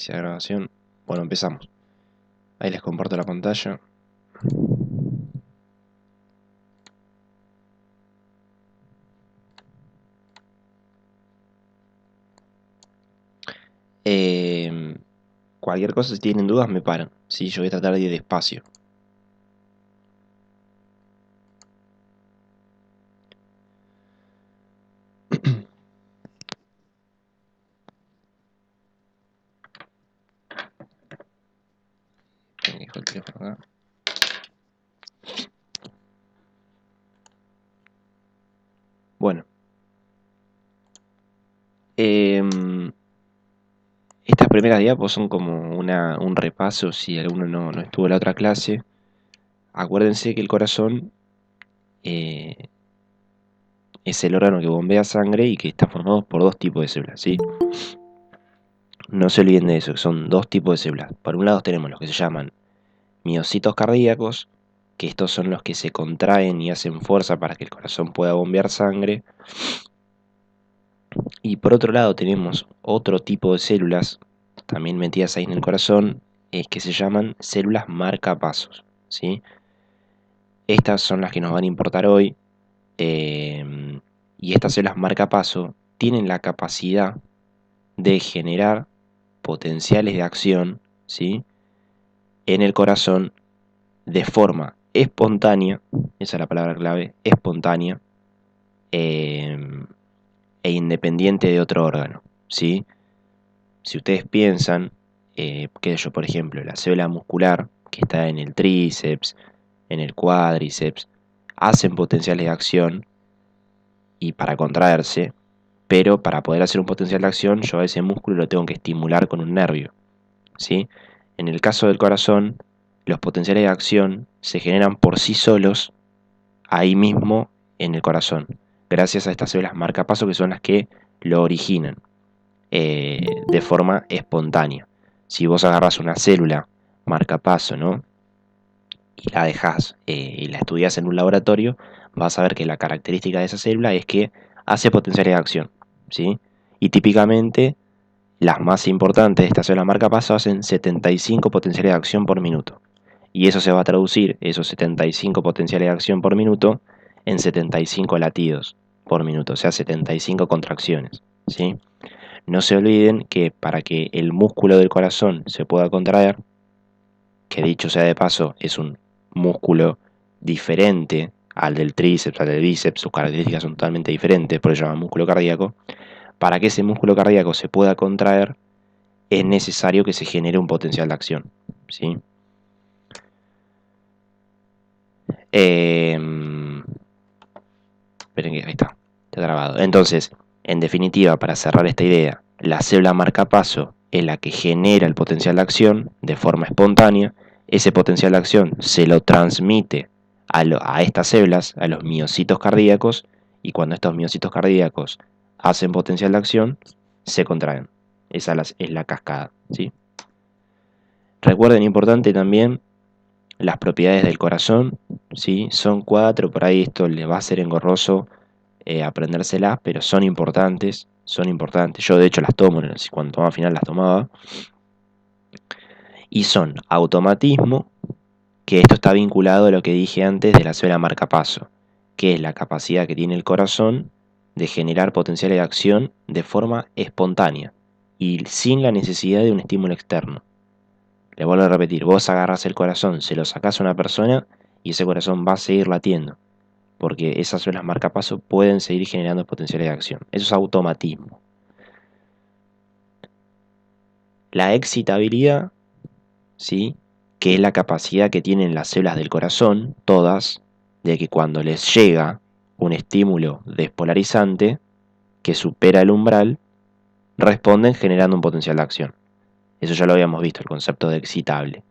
Iniciar grabación. Bueno, empezamos. Ahí les comparto la pantalla. Cualquier cosa, si tienen dudas, me paran. Sí, yo voy a tratar de ir despacio. Dejo el teléfono acá. Bueno. Estas primeras diapos son como un repaso si alguno no estuvo en la otra clase. Acuérdense que el corazón es el órgano que bombea sangre y que está formado por dos tipos de células, ¿sí? No se olviden de eso, que son dos tipos de células. Por un lado tenemos los que se llaman miocitos cardíacos, que estos son los que se contraen y hacen fuerza para que el corazón pueda bombear sangre. Y por otro lado tenemos otro tipo de células, también metidas ahí en el corazón, que se llaman células marcapasos, ¿sí? Estas son las que nos van a importar hoy. Y estas células marcapaso tienen la capacidad de generar potenciales de acción, ¿sí?, en el corazón de forma espontánea, esa es la palabra clave, espontánea, e independiente de otro órgano, ¿sí? Si ustedes piensan, que yo, por ejemplo, la célula muscular, que está en el tríceps, en el cuádriceps, hacen potenciales de acción y para contraerse, pero para poder hacer un potencial de acción, yo a ese músculo lo tengo que estimular con un nervio, ¿sí? En el caso del corazón, los potenciales de acción se generan por sí solos ahí mismo en el corazón, gracias a estas células marcapaso que son las que lo originan de forma espontánea. Si vos agarras una célula marcapaso, ¿no?, y la dejás y la estudias en un laboratorio, vas a ver que la característica de esa célula es que hace potenciales de acción, ¿sí? Y típicamente las más importantes de estas células marcapaso hacen 75 potenciales de acción por minuto. Y eso se va a traducir, esos 75 potenciales de acción por minuto, en 75 latidos por minuto, o sea, 75 contracciones, ¿sí? No se olviden que para que el músculo del corazón se pueda contraer, que dicho sea de paso, es un músculo diferente al del tríceps, al del bíceps, sus características son totalmente diferentes, por eso se llama músculo cardíaco. Para que ese músculo cardíaco se pueda contraer, es necesario que se genere un potencial de acción, ¿sí? Esperen que ahí está grabado. Entonces, en definitiva, para cerrar esta idea, la célula marcapaso es la que genera el potencial de acción de forma espontánea. Ese potencial de acción se lo transmite a estas células, a los miocitos cardíacos, y cuando estos miocitos cardíacos hacen potencial de acción, se contraen. Esa es la cascada, ¿sí? Recuerden, importante también, las propiedades del corazón, ¿sí? Son 4, por ahí esto les va a ser engorroso aprendérselas, pero son importantes, son importantes. Yo de hecho las tomo, cuando tomaba final las tomaba. Y son automatismo, que esto está vinculado a lo que dije antes de la célula marcapaso, que es la capacidad que tiene el corazón de generar potenciales de acción de forma espontánea y sin la necesidad de un estímulo externo. Le vuelvo a repetir, vos agarras el corazón, se lo sacás a una persona y ese corazón va a seguir latiendo, porque esas células marcapaso pueden seguir generando potenciales de acción. Eso es automatismo. La excitabilidad, ¿sí?, que es la capacidad que tienen las células del corazón, todas, de que cuando les llega un estímulo despolarizante que supera el umbral, responden generando un potencial de acción. Eso ya lo habíamos visto, el concepto de excitable.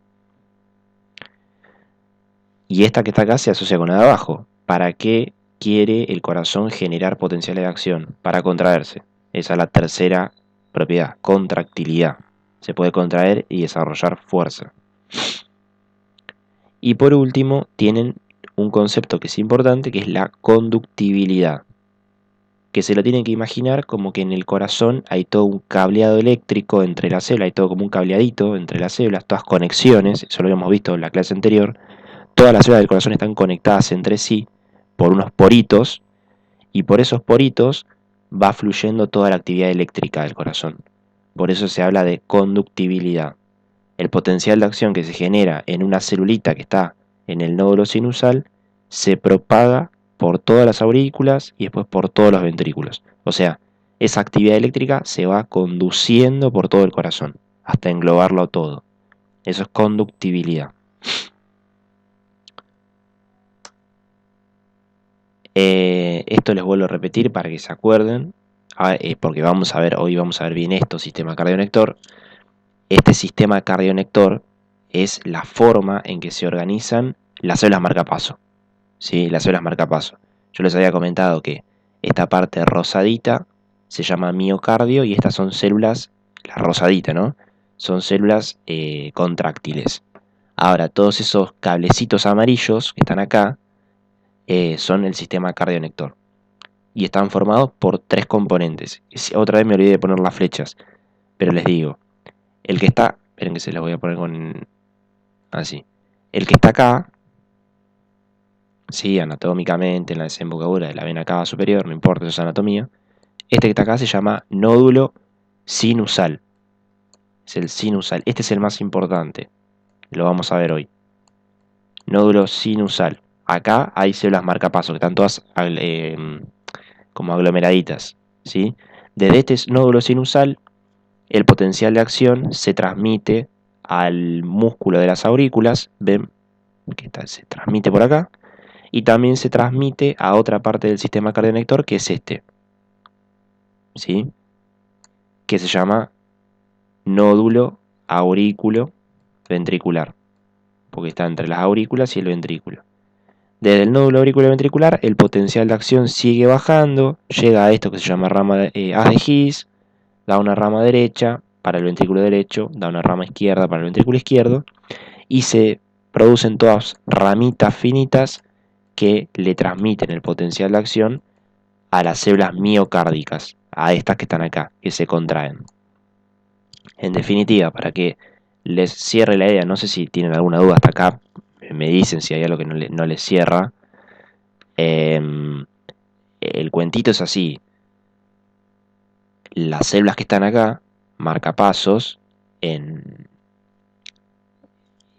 Y esta que está acá se asocia con la de abajo. ¿Para qué quiere el corazón generar potenciales de acción? Para contraerse. Esa es la tercera propiedad, contractilidad. Se puede contraer y desarrollar fuerza. Y por último, tienen un concepto que es importante, que es la conductibilidad. que se lo tienen que imaginar como que en el corazón hay todo un cableado eléctrico entre las células, hay todo como un cableadito entre las células, todas conexiones, eso lo habíamos visto en la clase anterior. Todas las células del corazón están conectadas entre sí por unos poritos, y por esos poritos va fluyendo toda la actividad eléctrica del corazón. Por eso se habla de conductibilidad. El potencial de acción que se genera en una celulita que está en el nódulo sinusal se propaga por todas las aurículas y después por todos los ventrículos. O sea, esa actividad eléctrica se va conduciendo por todo el corazón, hasta englobarlo todo. Eso es conductibilidad. Esto les vuelvo a repetir para que se acuerden, porque hoy vamos a ver bien esto, sistema cardionector. Este sistema cardionector es la forma en que se organizan las células marcapaso. ¿Sí? Las células marcapaso. Yo les había comentado que esta parte rosadita se llama miocardio y estas son células, la rosadita, ¿no? Son células contráctiles. Ahora, todos esos cablecitos amarillos que están acá son el sistema cardionector. Y están formados por 3 componentes. Otra vez me olvidé de poner las flechas, pero les digo, el que está, esperen que se las voy a poner con así. El que está acá, sí, anatómicamente en la desembocadura de la vena cava superior, no importa, eso es anatomía. Este que está acá se llama nódulo sinusal. Es el sinusal. Este es el más importante. Lo vamos a ver hoy. Nódulo sinusal. Acá hay células marcapasos que están todas como aglomeraditas, ¿sí? Desde este nódulo sinusal, el potencial de acción se transmite al músculo de las aurículas, ven que se transmite por acá, y también se transmite a otra parte del sistema cardionector que es este, ¿sí? Que se llama nódulo aurículo ventricular, porque está entre las aurículas y el ventrículo. Desde el nódulo auriculoventricular el potencial de acción sigue bajando, llega a esto que se llama rama haz de His, da una rama derecha para el ventrículo derecho, da una rama izquierda para el ventrículo izquierdo, y se producen todas ramitas finitas que le transmiten el potencial de acción a las células miocárdicas, a estas que están acá, que se contraen. En definitiva, para que les cierre la idea, no sé si tienen alguna duda hasta acá, me dicen si hay algo que no les cierra. El cuentito es así. Las células que están acá, marcapasos, en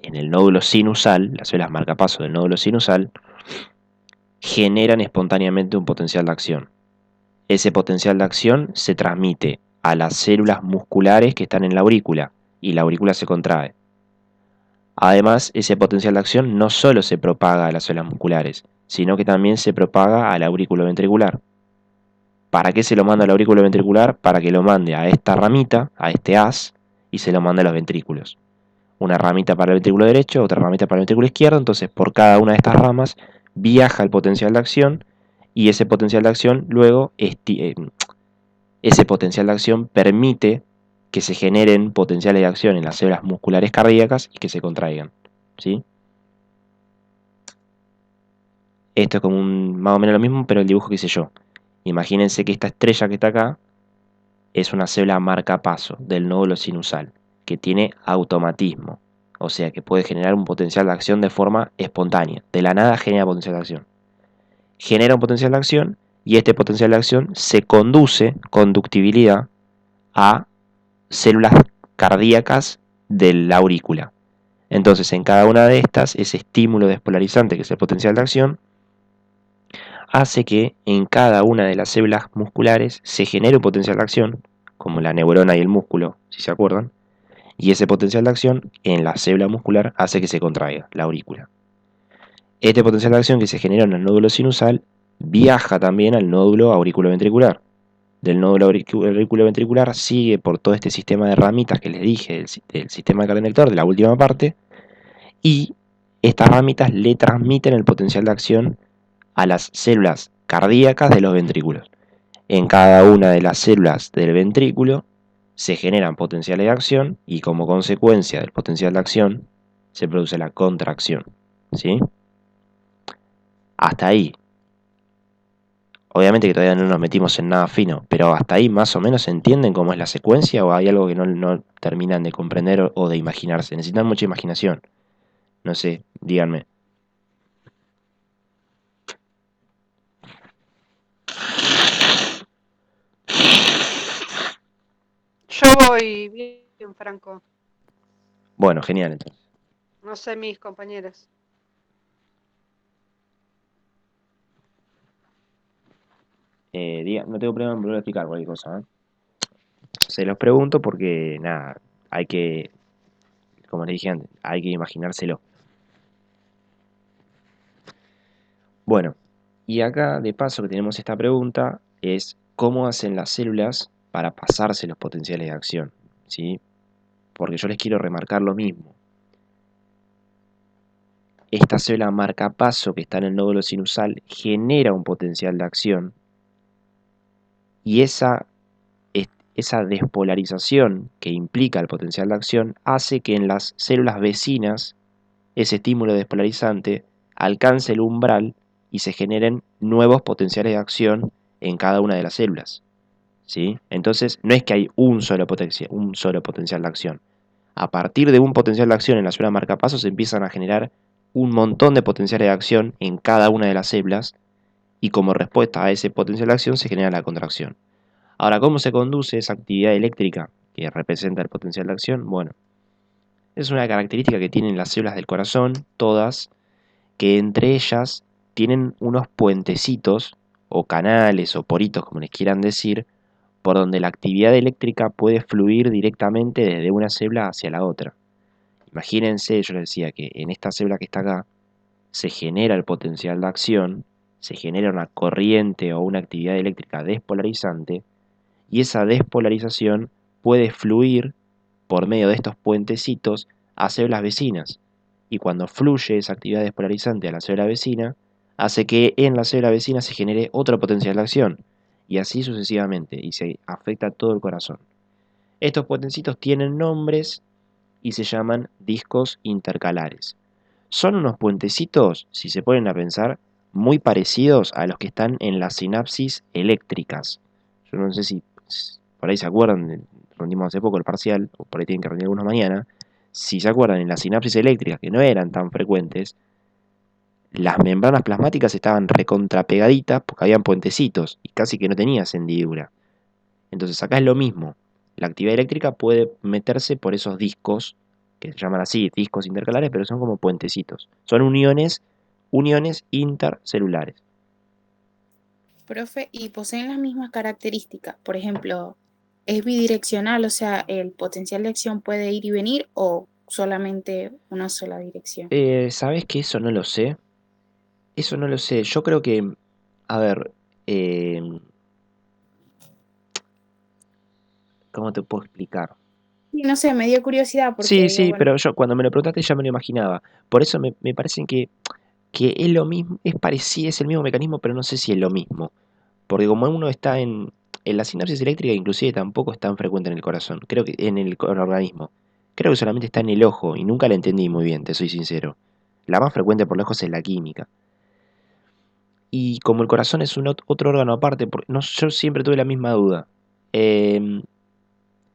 el nódulo sinusal, las células marcapasos del nódulo sinusal, generan espontáneamente un potencial de acción. Ese potencial de acción se transmite a las células musculares que están en la aurícula y la aurícula se contrae. Además, ese potencial de acción no solo se propaga a las células musculares, sino que también se propaga al aurículo ventricular. ¿Para qué se lo manda al aurículo ventricular? Para que lo mande a esta ramita, a este haz, y se lo mande a los ventrículos. Una ramita para el ventrículo derecho, otra ramita para el ventrículo izquierdo, entonces por cada una de estas ramas viaja el potencial de acción y ese potencial de acción luego, ese potencial de acción permite que se generen potenciales de acción en las células musculares cardíacas y que se contraigan, ¿sí? Esto es como más o menos lo mismo, pero el dibujo que hice yo. Imagínense que esta estrella que está acá es una célula marcapaso del nódulo sinusal, que tiene automatismo, o sea que puede generar un potencial de acción de forma espontánea. De la nada genera potencial de acción. Genera un potencial de acción y este potencial de acción se conduce, conductibilidad, a células cardíacas de la aurícula. Entonces, en cada una de estas, ese estímulo despolarizante, que es el potencial de acción, hace que en cada una de las células musculares se genere un potencial de acción, como la neurona y el músculo, si se acuerdan, y ese potencial de acción en la célula muscular hace que se contraiga la aurícula. Este potencial de acción que se genera en el nódulo sinusal viaja también al nódulo auriculoventricular. Del nódulo auriculoventricular sigue por todo este sistema de ramitas que les dije del sistema cardionector, de la última parte, y estas ramitas le transmiten el potencial de acción a las células cardíacas de los ventrículos. En cada una de las células del ventrículo se generan potenciales de acción y como consecuencia del potencial de acción se produce la contracción, ¿sí? Hasta ahí. Obviamente que todavía no nos metimos en nada fino, pero hasta ahí más o menos entienden cómo es la secuencia o hay algo que no terminan de comprender o de imaginarse. Necesitan mucha imaginación. No sé, díganme. Yo voy bien, Franco. Bueno, genial entonces. No sé mis compañeros. No tengo problema en volver a explicar cualquier cosa, ¿eh? Se los pregunto porque, nada, hay que, como les dije antes, hay que imaginárselo. Bueno, y acá de paso que tenemos esta pregunta es cómo hacen las células para pasarse los potenciales de acción, ¿sí? Porque yo les quiero remarcar lo mismo. Esta célula marcapaso que está en el nódulo sinusal genera un potencial de acción y esa despolarización que implica el potencial de acción hace que en las células vecinas ese estímulo despolarizante alcance el umbral y se generen nuevos potenciales de acción en cada una de las células, ¿sí? Entonces, no es que hay un solo potencial de acción. A partir de un potencial de acción en la célula marcapasos se empiezan a generar un montón de potenciales de acción en cada una de las células y como respuesta a ese potencial de acción se genera la contracción. Ahora, ¿cómo se conduce esa actividad eléctrica que representa el potencial de acción? Bueno, es una característica que tienen las células del corazón, todas, que entre ellas tienen unos puentecitos o canales o poritos, como les quieran decir, por donde la actividad eléctrica puede fluir directamente desde una célula hacia la otra. Imagínense, yo les decía que en esta célula que está acá se genera el potencial de acción, se genera una corriente o una actividad eléctrica despolarizante y esa despolarización puede fluir por medio de estos puentecitos a células vecinas. Y cuando fluye esa actividad despolarizante a la célula vecina, hace que en la célula vecina se genere otro potencial de acción, y así sucesivamente, y se afecta a todo el corazón. Estos puentecitos tienen nombres y se llaman discos intercalares. Son unos puentecitos, si se ponen a pensar, muy parecidos a los que están en las sinapsis eléctricas. Yo no sé si por ahí se acuerdan, rendimos hace poco el parcial, o por ahí tienen que rendir alguna mañana. Si se acuerdan, en las sinapsis eléctricas, que no eran tan frecuentes, las membranas plasmáticas estaban recontrapegaditas porque habían puentecitos y casi que no tenía hendidura. Entonces acá es lo mismo. La actividad eléctrica puede meterse por esos discos, que se llaman así, discos intercalares, pero son como puentecitos. Son uniones intercelulares. Profe, y poseen las mismas características. Por ejemplo, ¿es bidireccional? O sea, ¿el potencial de acción puede ir y venir o solamente una sola dirección? ¿Sabes que eso no lo sé? Eso no lo sé. Yo creo que, a ver, eh, ¿cómo te puedo explicar? Y no sé, me dio curiosidad porque Sí, digo, sí, bueno, pero yo cuando me lo preguntaste ya me lo imaginaba. Por eso me parece que es lo mismo, es parecido, es el mismo mecanismo, pero no sé si es lo mismo. Porque como uno está en la sinapsis eléctrica, inclusive tampoco es tan frecuente en el corazón, creo que en el organismo. Creo que solamente está en el ojo y nunca la entendí muy bien, te soy sincero. La más frecuente por lejos es la química. Y como el corazón es otro órgano aparte, no, yo siempre tuve la misma duda. Em,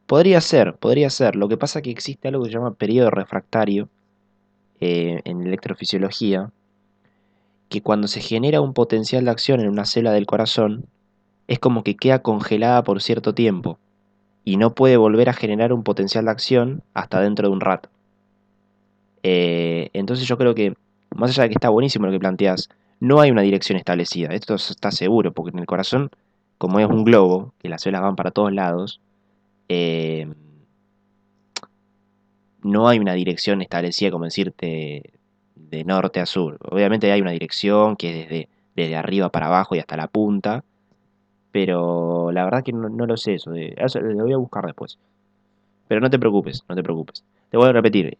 podría ser. Lo que pasa es que existe algo que se llama periodo refractario en electrofisiología, que cuando se genera un potencial de acción en una célula del corazón, es como que queda congelada por cierto tiempo y no puede volver a generar un potencial de acción hasta dentro de un rato. Entonces yo creo que, más allá de que está buenísimo lo que planteas, no hay una dirección establecida. Esto está seguro, porque en el corazón, como es un globo, que las células van para todos lados, eh, no hay una dirección establecida, como decirte, de norte a sur. Obviamente hay una dirección que es desde arriba para abajo y hasta la punta, pero la verdad que no lo sé eso lo voy a buscar después. Pero no te preocupes, no te preocupes. Te voy a repetir,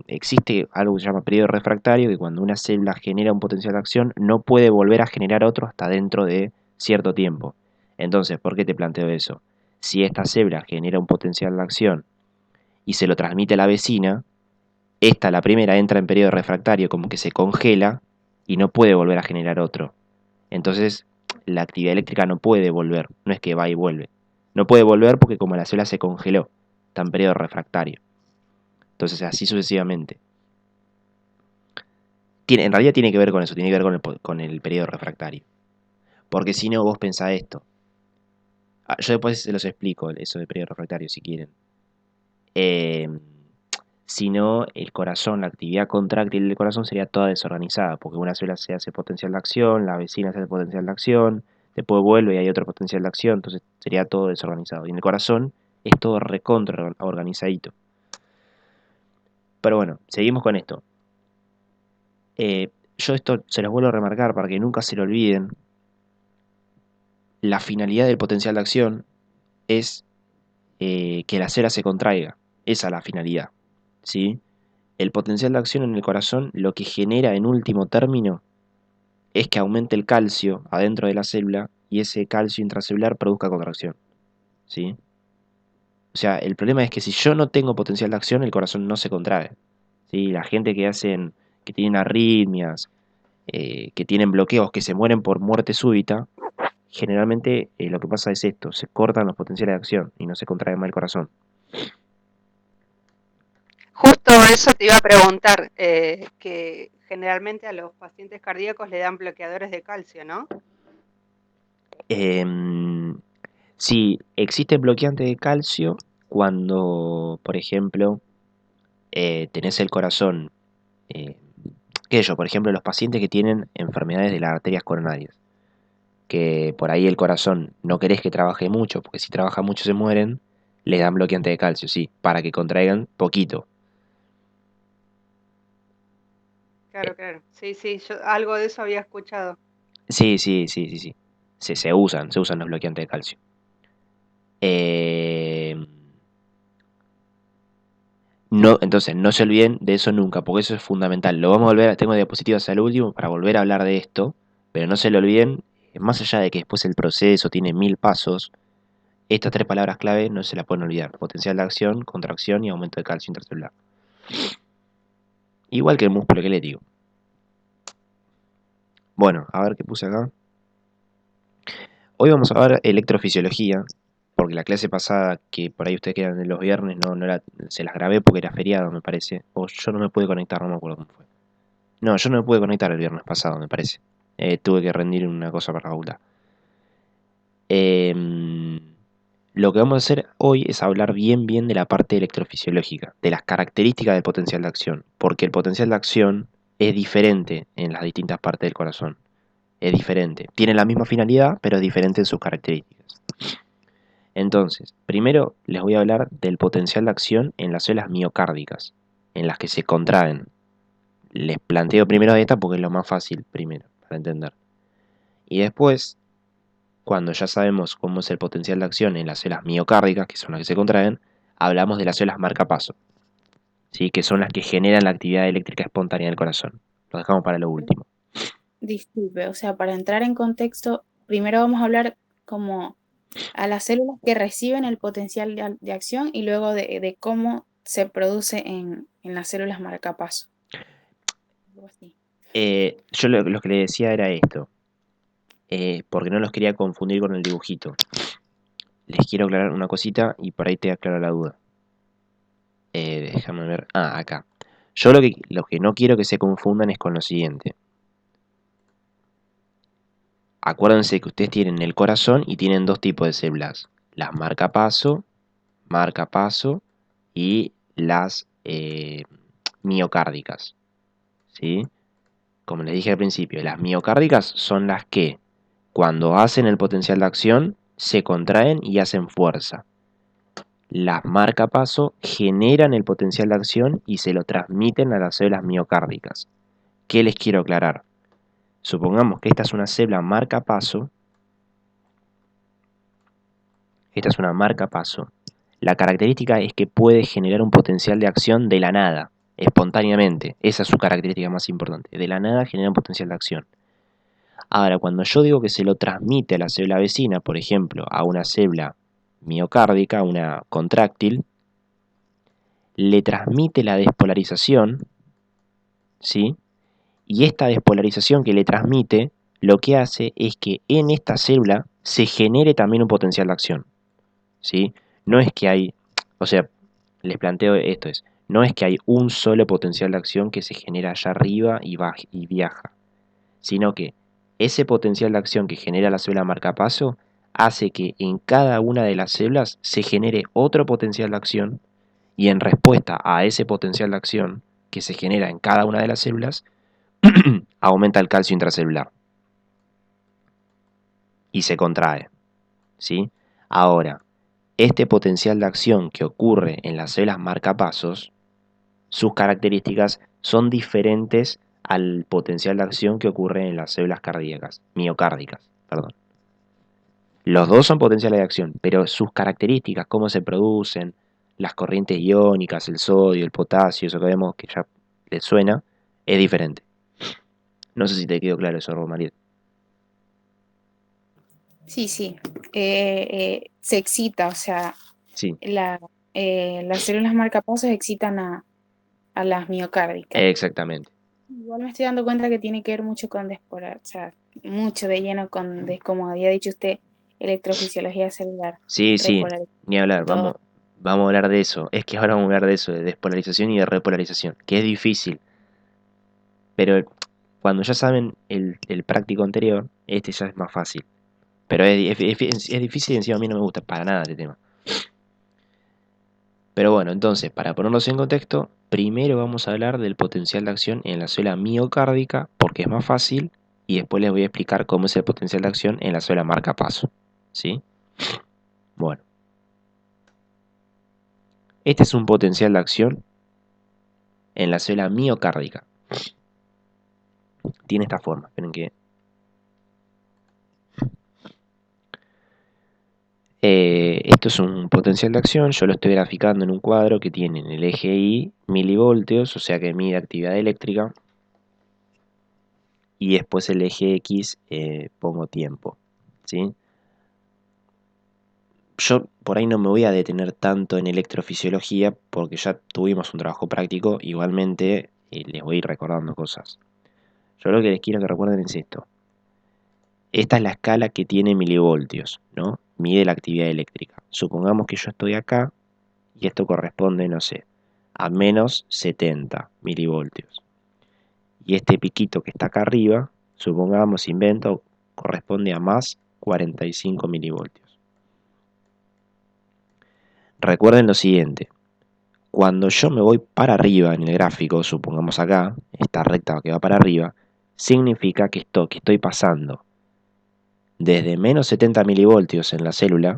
existe algo que se llama periodo refractario, que cuando una célula genera un potencial de acción, no puede volver a generar otro hasta dentro de cierto tiempo. Entonces, ¿por qué te planteo eso? Si esta célula genera un potencial de acción y se lo transmite a la vecina, esta, la primera, entra en periodo refractario, como que se congela y no puede volver a generar otro. Entonces, la actividad eléctrica no puede volver, no es que va y vuelve. No puede volver porque como la célula se congeló, está en periodo refractario. Entonces así sucesivamente. En realidad tiene que ver con eso, tiene que ver con el periodo refractario. Porque si no, vos pensás esto. Yo después se los explico, eso de periodo refractario, si quieren. Si no, el corazón, la actividad contráctil del corazón sería toda desorganizada, porque una célula se hace potencial de acción, la vecina se hace potencial de acción, después vuelve y hay otro potencial de acción, entonces sería todo desorganizado. Y en el corazón es todo recontra organizadito. Pero bueno, seguimos con esto. Yo esto se los vuelvo a remarcar para que nunca se lo olviden. La finalidad del potencial de acción es que la célula se contraiga. Esa es la finalidad, ¿sí? El potencial de acción en el corazón lo que genera en último término es que aumente el calcio adentro de la célula y ese calcio intracelular produzca contracción, ¿sí? O sea, el problema es que si yo no tengo potencial de acción, el corazón no se contrae, ¿sí? La gente que tienen arritmias, que tienen bloqueos, que se mueren por muerte súbita, generalmente lo que pasa es esto, se cortan los potenciales de acción y no se contrae más el corazón. Justo eso te iba a preguntar, que generalmente a los pacientes cardíacos le dan bloqueadores de calcio, ¿no? Sí, existe bloqueante de calcio cuando, por ejemplo, tenés el corazón, por ejemplo, los pacientes que tienen enfermedades de las arterias coronarias, que por ahí el corazón no querés que trabaje mucho, porque si trabaja mucho se mueren, les dan bloqueante de calcio, sí, para que contraigan poquito. Claro, claro. Sí, sí, yo algo de eso había escuchado. Sí. Se usan los bloqueantes de calcio. No, entonces, no se olviden de eso nunca, porque eso es fundamental. Lo vamos a volver, tengo diapositivas al último para volver a hablar de esto, pero no se lo olviden, más allá de que después el proceso tiene 1000 pasos, estas 3 palabras clave no se las pueden olvidar: potencial de acción, contracción y aumento de calcio intracelular. Igual que el músculo esquelético. Bueno, a ver qué puse acá. Hoy vamos a ver electrofisiología, porque la clase pasada, que por ahí ustedes quedan en los viernes, se las grabé porque era feriado, me parece. O yo no me pude conectar, no me acuerdo cómo fue. No, yo no me pude conectar el viernes pasado, me parece. Tuve que rendir una cosa para la facultad. Lo que vamos a hacer hoy es hablar bien de la parte electrofisiológica, de las características del potencial de acción, porque el potencial de acción es diferente en las distintas partes del corazón. Es diferente. Tiene la misma finalidad, pero es diferente en sus características. Entonces, primero les voy a hablar del potencial de acción en las células miocárdicas, en las que se contraen. Les planteo primero esta porque es lo más fácil primero para entender. Y después, cuando ya sabemos cómo es el potencial de acción en las células miocárdicas, que son las que se contraen, hablamos de las células marcapaso, ¿sí? Que son las que generan la actividad eléctrica espontánea del corazón. Lo dejamos para lo último. Disculpe, o sea, para entrar en contexto, primero vamos a hablar como a las células que reciben el potencial de acción y luego de cómo se produce en las células marcapaso. Algo así. Yo lo que le decía era esto, porque no los quería confundir con el dibujito. Les quiero aclarar una cosita y por ahí te aclaro la duda. Déjame ver. Acá. Yo lo que no quiero que se confundan es con lo siguiente. Acuérdense que ustedes tienen el corazón y tienen dos tipos de células. Las marcapaso y las miocárdicas. ¿Sí? Como les dije al principio, las miocárdicas son las que, cuando hacen el potencial de acción, se contraen y hacen fuerza. Las marcapaso generan el potencial de acción y se lo transmiten a las células miocárdicas. ¿Qué les quiero aclarar? Supongamos que esta es una célula marcapaso. Esta es una marcapaso. La característica es que puede generar un potencial de acción de la nada, espontáneamente. Esa es su característica más importante. De la nada genera un potencial de acción. Ahora, cuando yo digo que se lo transmite a la célula vecina, por ejemplo, a una célula miocárdica, una contráctil, le transmite la despolarización, ¿sí? Y esta despolarización que le transmite lo que hace es que en esta célula se genere también un potencial de acción, ¿sí? No es que hay, o sea, les planteo esto es, no es que hay un solo potencial de acción que se genera allá arriba y viaja, sino que ese potencial de acción que genera la célula marcapaso hace que en cada una de las células se genere otro potencial de acción y en respuesta a ese potencial de acción que se genera en cada una de las células, aumenta el calcio intracelular y se contrae, ¿sí? Ahora, este potencial de acción que ocurre en las células marcapasos, sus características son diferentes al potencial de acción que ocurre en las células cardíacas, miocárdicas, perdón. Los dos son potenciales de acción, pero sus características, cómo se producen, las corrientes iónicas, el sodio, el potasio, eso que vemos que ya les suena, es diferente. No sé si te quedó claro eso, Romariet. Sí, sí. Se excita, o sea, Sí, las células marcapasos excitan a las miocárdicas. exactamente. Igual me estoy dando cuenta que tiene que ver mucho con o sea, mucho de lleno con, como había dicho usted, electrofisiología celular, Sí, sí, repolarización, ni hablar, todo. vamos a hablar de eso. Es que ahora vamos a hablar de eso, de despolarización y de repolarización, que es difícil, pero cuando ya saben el práctico anterior, este ya es más fácil. Pero es difícil y encima a mí no me gusta para nada este tema. Pero bueno, entonces, para ponernos en contexto, primero vamos a hablar del potencial de acción en la célula miocárdica, porque es más fácil, y después les voy a explicar cómo es el potencial de acción en la célula marcapaso. ¿Sí? Bueno, este es un potencial de acción en la célula miocárdica. Tiene esta forma, esperen que... esto es un potencial de acción, yo lo estoy graficando en un cuadro que tiene en el eje Y milivoltios, o sea que mide actividad eléctrica, y después el eje X pongo tiempo, ¿sí? Yo por ahí no me voy a detener tanto en electrofisiología porque ya tuvimos un trabajo práctico, igualmente les voy a ir recordando cosas. Yo lo que les quiero que recuerden es esto. Esta es la escala que tiene milivoltios, ¿no? Mide la actividad eléctrica. Supongamos que yo estoy acá y esto corresponde, no sé, a menos 70 milivoltios. Y este piquito que está acá arriba, supongamos, invento, corresponde a más 45 milivoltios. Recuerden lo siguiente, cuando yo me voy para arriba en el gráfico, supongamos acá, esta recta que va para arriba, significa que estoy pasando desde menos 70 milivoltios en la célula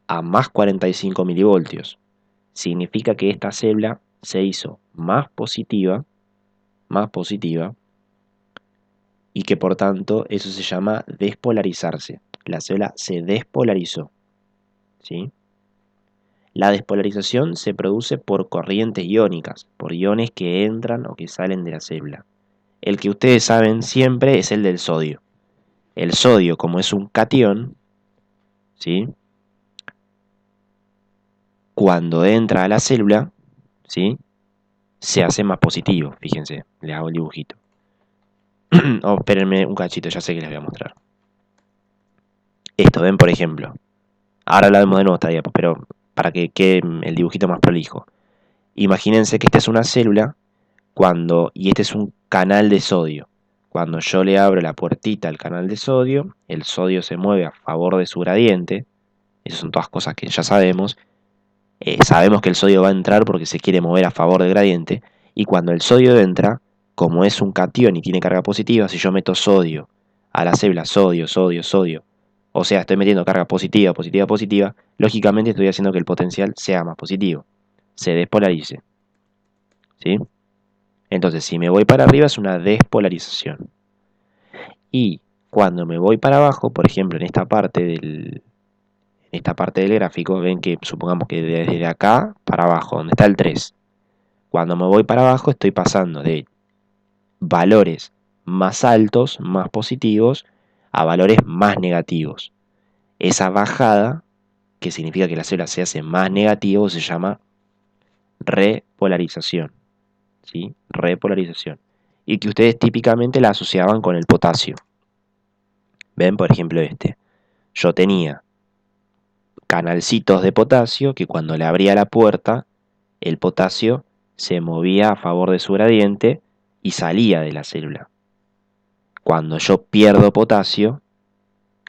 a más 45 milivoltios. Significa que esta célula se hizo más positiva, y que por tanto eso se llama despolarizarse. La célula se despolarizó, ¿sí? La despolarización se produce por corrientes iónicas, por iones que entran o que salen de la célula. El que ustedes saben siempre es el del sodio. El sodio, como es un catión, ¿sí? Cuando entra a la célula, ¿sí? Se hace más positivo. Fíjense, les hago el dibujito. Oh, espérenme un cachito, ya sé que les voy a mostrar. Esto, ven por ejemplo. Ahora lo vemos de nuevo esta diapo, pero para que quede el dibujito más prolijo. Imagínense que esta es una célula y este es un canal de sodio. Cuando yo le abro la puertita al canal de sodio, el sodio se mueve a favor de su gradiente. Esas son todas cosas que ya sabemos. Sabemos que el sodio va a entrar porque se quiere mover a favor del gradiente. Y cuando el sodio entra, como es un catión y tiene carga positiva, si yo meto sodio a la célula, sodio, sodio, sodio, o sea, estoy metiendo carga positiva, positiva, positiva, lógicamente estoy haciendo que el potencial sea más positivo, se despolarice. ¿Sí? Entonces, si me voy para arriba es una despolarización. Y cuando me voy para abajo, por ejemplo, en esta parte del gráfico, ven que supongamos que desde acá para abajo, donde está el 3, cuando me voy para abajo estoy pasando de valores más altos, más positivos, a valores más negativos. Esa bajada, que significa que la célula se hace más negativo, se llama repolarización. ¿Sí? Repolarización. Y que ustedes típicamente la asociaban con el potasio. Ven, por ejemplo, yo tenía canalcitos de potasio que cuando le abría la puerta, el potasio se movía a favor de su gradiente y salía de la célula. Cuando yo pierdo potasio,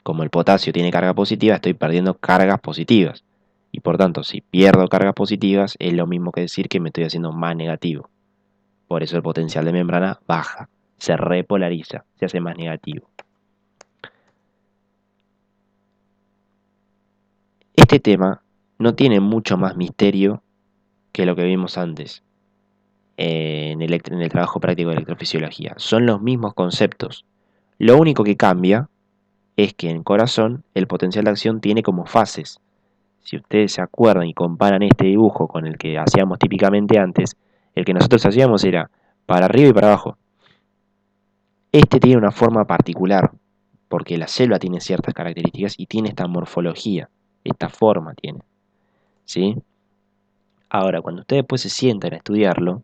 como el potasio tiene carga positiva, estoy perdiendo cargas positivas. Y por tanto, si pierdo cargas positivas, es lo mismo que decir que me estoy haciendo más negativo. Por eso el potencial de membrana baja, se repolariza, se hace más negativo. Este tema no tiene mucho más misterio que lo que vimos antes en el trabajo práctico de electrofisiología. Son los mismos conceptos. Lo único que cambia es que en corazón el potencial de acción tiene como fases. Si ustedes se acuerdan y comparan este dibujo con el que hacíamos típicamente antes, el que nosotros hacíamos era para arriba y para abajo. Este tiene una forma particular, porque la célula tiene ciertas características y tiene esta morfología, esta forma tiene. ¿Sí? Ahora, cuando ustedes después se sientan a estudiarlo,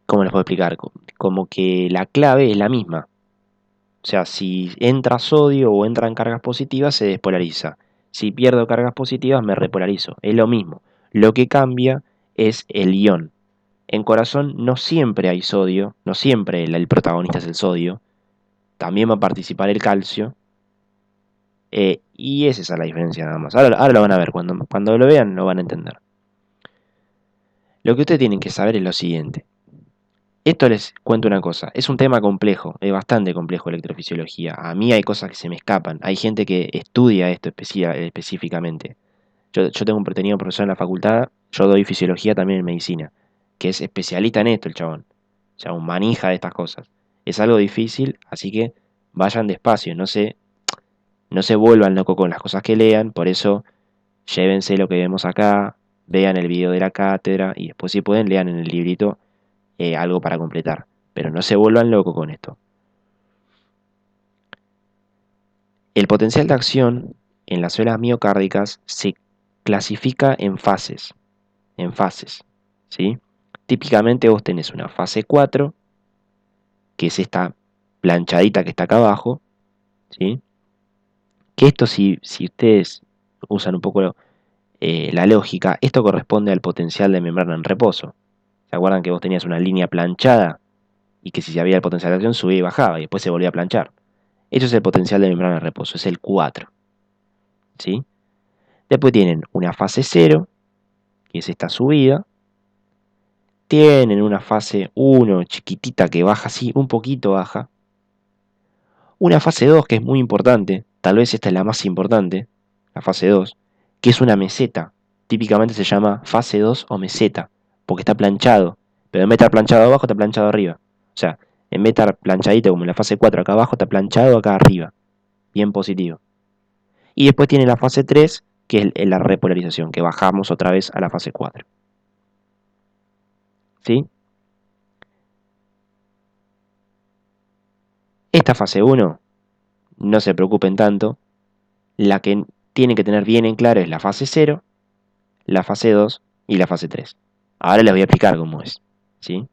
¿cómo les puedo explicar? Como que la clave es la misma. O sea, si entra sodio o entran cargas positivas, se despolariza. Si pierdo cargas positivas, me repolarizo. Es lo mismo. Lo que cambia es el ion. En corazón no siempre hay sodio, no siempre el protagonista es el sodio. También va a participar el calcio. Y es esa la diferencia nada más. Ahora lo van a ver, cuando lo vean lo van a entender. Lo que ustedes tienen que saber es lo siguiente. Esto les cuento una cosa, es un tema complejo, es bastante complejo electrofisiología. A mí hay cosas que se me escapan, hay gente que estudia esto específicamente. Yo tenía un profesor en la facultad, yo doy fisiología también en medicina, que es especialista en esto el chabón. O sea, un manija de estas cosas. Es algo difícil, así que vayan despacio, no se vuelvan locos con las cosas que lean, por eso llévense lo que vemos acá, vean el video de la cátedra y después si pueden lean en el librito algo para completar. Pero no se vuelvan locos con esto. El potencial de acción en las células miocárdicas se clasifica en fases. ¿Sí? Típicamente vos tenés una fase 4, que es esta planchadita que está acá abajo. ¿Sí? Que esto, si ustedes usan un poco la lógica, esto corresponde al potencial de membrana en reposo. ¿Se acuerdan que vos tenías una línea planchada y que si había el potencial de acción subía y bajaba y después se volvía a planchar? Eso es el potencial de membrana de reposo, es el 4. ¿Sí? Después tienen una fase 0, que es esta subida. Tienen una fase 1 chiquitita que baja así, un poquito baja. Una fase 2 que es muy importante, tal vez esta es la más importante, la fase 2, que es una meseta. Típicamente se llama fase 2 o meseta, porque está planchado. Pero en vez de estar planchado abajo, está planchado arriba. O sea, en vez de estar planchadito como en la fase 4 acá abajo, está planchado acá arriba. Bien positivo. Y después tiene la fase 3, que es la repolarización, que bajamos otra vez a la fase 4. ¿Sí? Esta fase 1, no se preocupen tanto, la que tienen que tener bien en claro es la fase 0, la fase 2 y la fase 3. Ahora les voy a explicar cómo es. ¿Sí?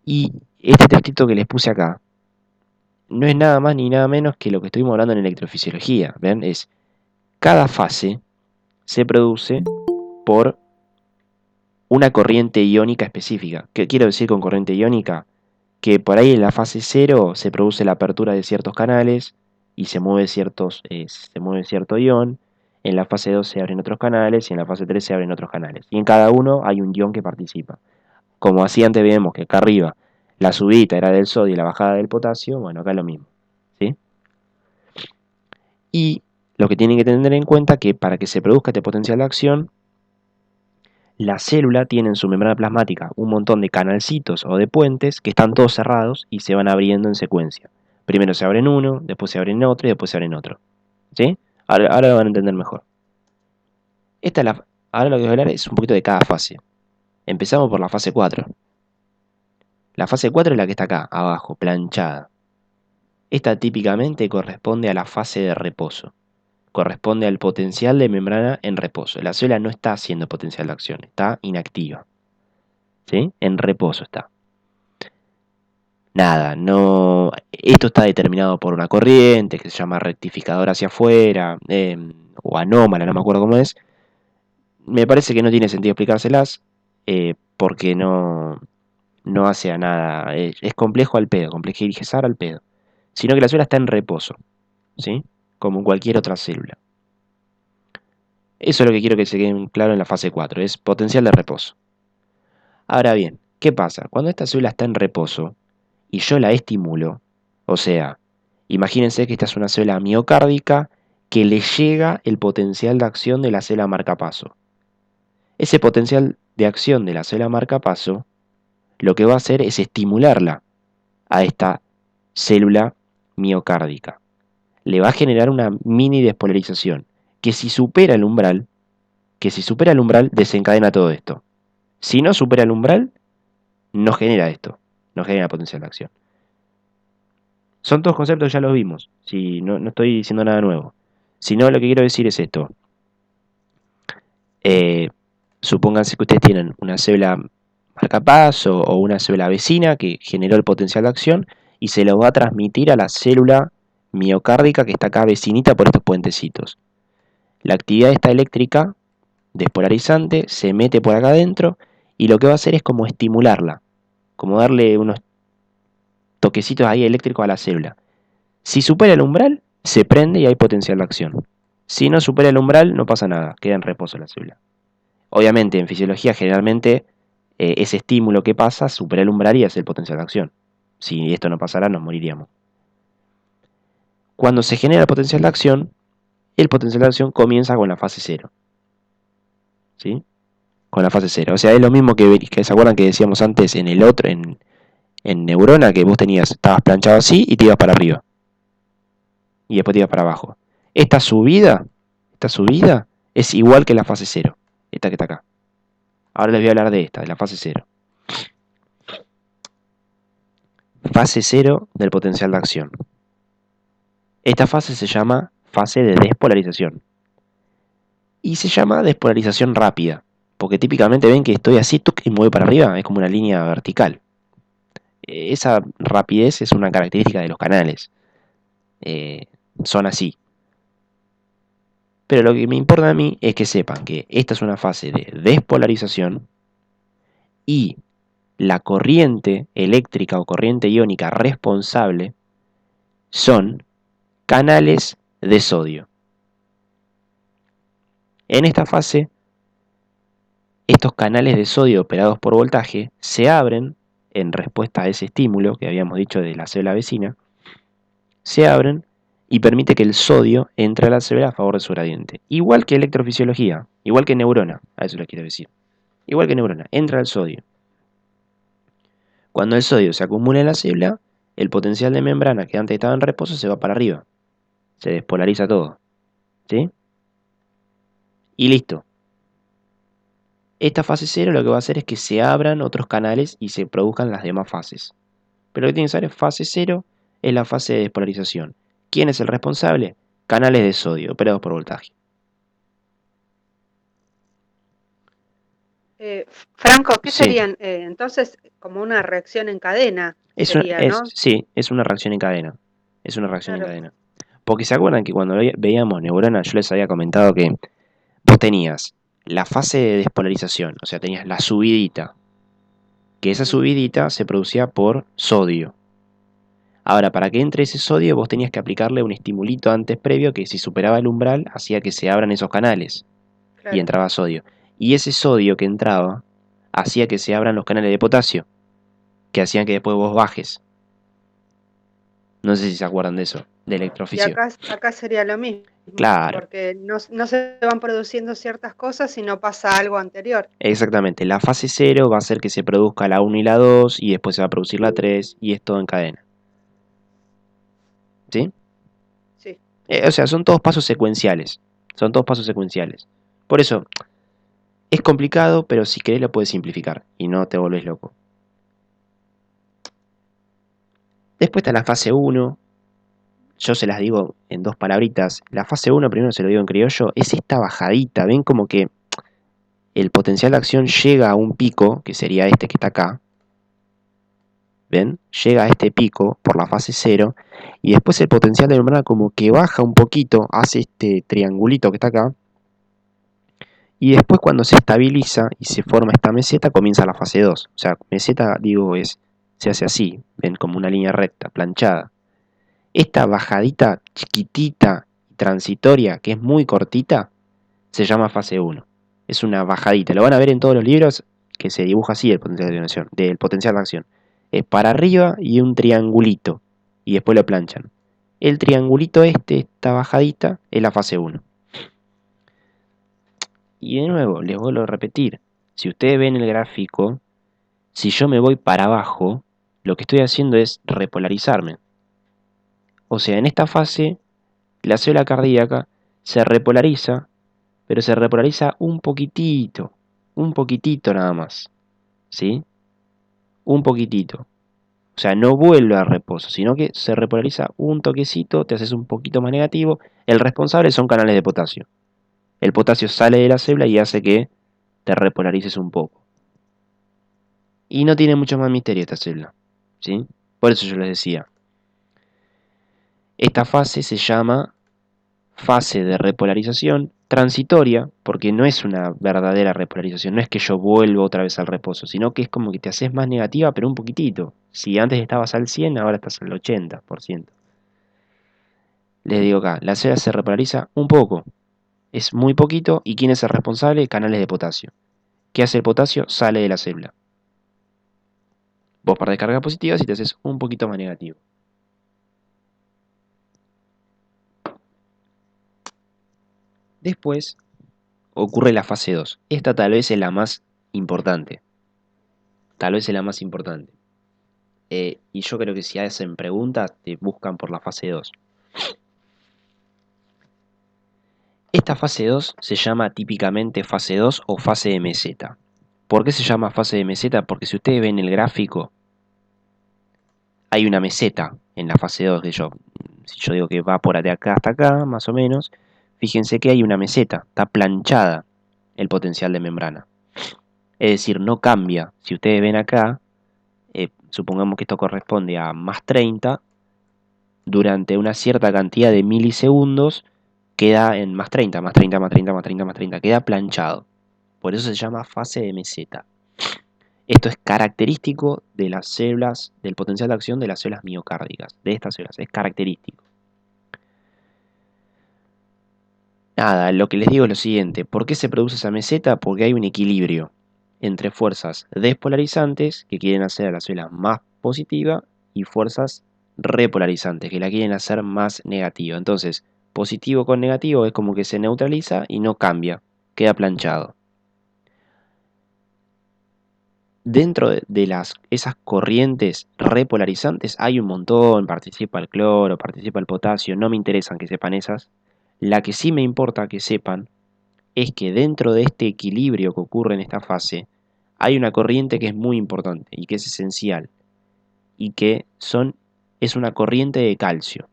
Y este textito que les puse acá no es nada más ni nada menos que lo que estuvimos hablando en electrofisiología. ¿Ven? Es cada fase se produce por una corriente iónica específica. ¿Qué quiero decir con corriente iónica? Que por ahí en la fase 0 se produce la apertura de ciertos canales y se mueve cierto ion. En la fase 2 se abren otros canales y en la fase 3 se abren otros canales. Y en cada uno hay un ion que participa. Como así antes vemos que acá arriba la subida era del sodio y la bajada del potasio, bueno, acá es lo mismo. ¿Sí? Y lo que tienen que tener en cuenta es que para que se produzca este potencial de acción, la célula tiene en su membrana plasmática un montón de canalcitos o de puentes que están todos cerrados y se van abriendo en secuencia. Primero se abren uno, después se abren otro y después se abren otro. ¿Sí? Ahora lo van a entender mejor. Ahora lo que voy a hablar es un poquito de cada fase. Empezamos por la fase 4. La fase 4 es la que está acá, abajo, planchada. Esta típicamente corresponde a la fase de reposo. Corresponde al potencial de membrana en reposo. La célula no está haciendo potencial de acción, está inactiva. ¿sí? En reposo está. Nada, no. Esto está determinado por una corriente que se llama rectificador hacia afuera, o anómala, no me acuerdo cómo es. Me parece que no tiene sentido explicárselas, porque no hace a nada. Es complejo al pedo, complejizar al pedo. Sino que la célula está en reposo, ¿sí? Como cualquier otra célula. Eso es lo que quiero que se quede claro en la fase 4, es potencial de reposo. Ahora bien, ¿qué pasa? Cuando esta célula está en reposo y yo la estimulo, o sea, imagínense que esta es una célula miocárdica que le llega el potencial de acción de la célula marcapaso. Ese potencial de acción de la célula marcapaso lo que va a hacer es estimularla a esta célula miocárdica. Le va a generar una mini despolarización que si supera el umbral, desencadena todo esto. Si no supera el umbral, no genera esto, no genera potencial de acción. Son todos conceptos que ya los vimos, si no estoy diciendo nada nuevo. Si no, lo que quiero decir es esto. Supónganse que ustedes tienen una célula marcapaso o una célula vecina que generó el potencial de acción y se lo va a transmitir a la célula miocárdica que está acá vecinita por estos puentecitos. La actividad esta eléctrica despolarizante se mete por acá adentro y lo que va a hacer es como estimularla, como darle unos toquecitos ahí eléctricos a la célula. Si supera el umbral, se prende y hay potencial de acción. Si no supera el umbral, no pasa nada, queda en reposo la célula. Obviamente, en fisiología, generalmente, ese estímulo que pasa supera el umbral y hace el potencial de acción. Si esto no pasara, nos moriríamos. Cuando se genera el potencial de acción, el potencial de acción comienza con la fase 0. ¿Sí? Con la fase 0. O sea, es lo mismo que se acuerdan que decíamos antes en el otro, en neurona, que vos estabas planchado así y te ibas para arriba. Y después te ibas para abajo. Esta subida es igual que la fase 0. Esta que está acá. Ahora les voy a hablar de esta, de la fase 0. Fase 0 del potencial de acción. Esta fase se llama fase de despolarización. Y se llama despolarización rápida, porque típicamente ven que estoy así y me voy para arriba, es como una línea vertical. Esa rapidez es una característica de los canales. Son así. Pero lo que me importa a mí es que sepan que esta es una fase de despolarización y la corriente eléctrica o corriente iónica responsable son canales de sodio. En esta fase, estos canales de sodio operados por voltaje se abren en respuesta a ese estímulo que habíamos dicho de la célula vecina, se abren y permite que el sodio entre a la célula a favor de su gradiente. Igual que electrofisiología, igual que neurona, a eso les quiero decir. Igual que neurona, entra el sodio. Cuando el sodio se acumula en la célula, el potencial de membrana que antes estaba en reposo se va para arriba. Se despolariza todo. ¿Sí? Y listo. Esta fase 0 lo que va a hacer es que se abran otros canales y se produzcan las demás fases. Pero lo que tienen que saber es fase 0 es la fase de despolarización. ¿Quién es el responsable? Canales de sodio operados por voltaje. Franco, ¿qué Sí. serían? Entonces, como una reacción en cadena sería, ¿no? Sí, es una reacción en cadena. Es una reacción en Claro. cadena. Porque se acuerdan que cuando veíamos neuronas, yo les había comentado que vos tenías la fase de despolarización, o sea, tenías la subidita, que esa subidita se producía por sodio. Ahora, para que entre ese sodio, vos tenías que aplicarle un estimulito antes previo que si superaba el umbral, hacía que se abran esos canales y Claro. entraba sodio. Y ese sodio que entraba, hacía que se abran los canales de potasio, que hacían que después vos bajes. No sé si se acuerdan de eso, de Y electrofisio. acá sería lo mismo. Claro. Porque no se van produciendo ciertas cosas y no pasa algo anterior. Exactamente, la fase 0 va a hacer que se produzca la 1 y la 2 y después se va a producir la 3 y es todo en cadena. ¿Sí? Sí. O sea, son todos pasos secuenciales. Son todos pasos secuenciales. Por eso, es complicado, pero si querés lo puedes simplificar y no te volvés loco. Después está la fase 1. Yo se las digo en dos palabritas. La fase 1, primero se lo digo en criollo, es esta bajadita. Ven como que el potencial de acción llega a un pico, que sería este que está acá, ¿ven? Llega a este pico por la fase 0, y después el potencial de membrana como que baja un poquito, hace este triangulito que está acá, y después cuando se estabiliza y se forma esta meseta, comienza la fase 2. O sea, meseta, digo, se hace así, ven, como una línea recta, planchada. Esta bajadita chiquitita y transitoria, que es muy cortita, se llama fase 1. Es una bajadita. Lo van a ver en todos los libros que se dibuja así el potencial de acción, del potencial de acción. Es para arriba y un triangulito. Y después lo planchan. El triangulito esta bajadita, es la fase 1. Y de nuevo, les vuelvo a repetir. Si ustedes ven el gráfico, si yo me voy para abajo, lo que estoy haciendo es repolarizarme. O sea, en esta fase, la célula cardíaca se repolariza, pero se repolariza un poquitito nada más, ¿sí? Un poquitito. O sea, no vuelve al reposo, sino que se repolariza un toquecito, te haces un poquito más negativo. El responsable son canales de potasio. El potasio sale de la célula y hace que te repolarices un poco. Y no tiene mucho más misterio esta célula, ¿sí? Por eso yo les decía, esta fase se llama fase de repolarización transitoria, porque no es una verdadera repolarización, no es que yo vuelvo otra vez al reposo, sino que es como que te haces más negativa, pero un poquitito. Si antes estabas al 100, ahora estás al 80%. Les digo acá, la célula se repolariza un poco, es muy poquito, ¿y quién es el responsable? Canales de potasio. ¿Qué hace el potasio? Sale de la célula. Vos perdés carga positiva si te haces un poquito más negativo. Después ocurre la fase 2. Esta tal vez es la más importante. Tal vez es la más importante. Y yo creo que si hacen preguntas, te buscan por la fase 2. Esta fase 2 se llama típicamente fase 2 o fase de meseta. ¿Por qué se llama fase de meseta? Porque si ustedes ven el gráfico, hay una meseta en la fase 2. Si yo digo que va por de acá hasta acá, más o menos, fíjense que hay una meseta, está planchada el potencial de membrana. Es decir, no cambia. Si ustedes ven acá, supongamos que esto corresponde a más 30, durante una cierta cantidad de milisegundos queda en más 30, más 30, más 30, más 30, más 30, queda planchado. Por eso se llama fase de meseta. Esto es característico de las células, del potencial de acción de las células miocárdicas, de estas células, es característico. Nada, lo que les digo es lo siguiente, ¿por qué se produce esa meseta? Porque hay un equilibrio entre fuerzas despolarizantes, que quieren hacer a la célula más positiva, y fuerzas repolarizantes, que la quieren hacer más negativa. Entonces, positivo con negativo es como que se neutraliza y no cambia, queda planchado. Dentro de esas corrientes repolarizantes hay un montón, participa el cloro, participa el potasio, no me interesan que sepan esas. La que sí me importa que sepan es que dentro de este equilibrio que ocurre en esta fase, hay una corriente que es muy importante y que es esencial, y que es una corriente de calcio.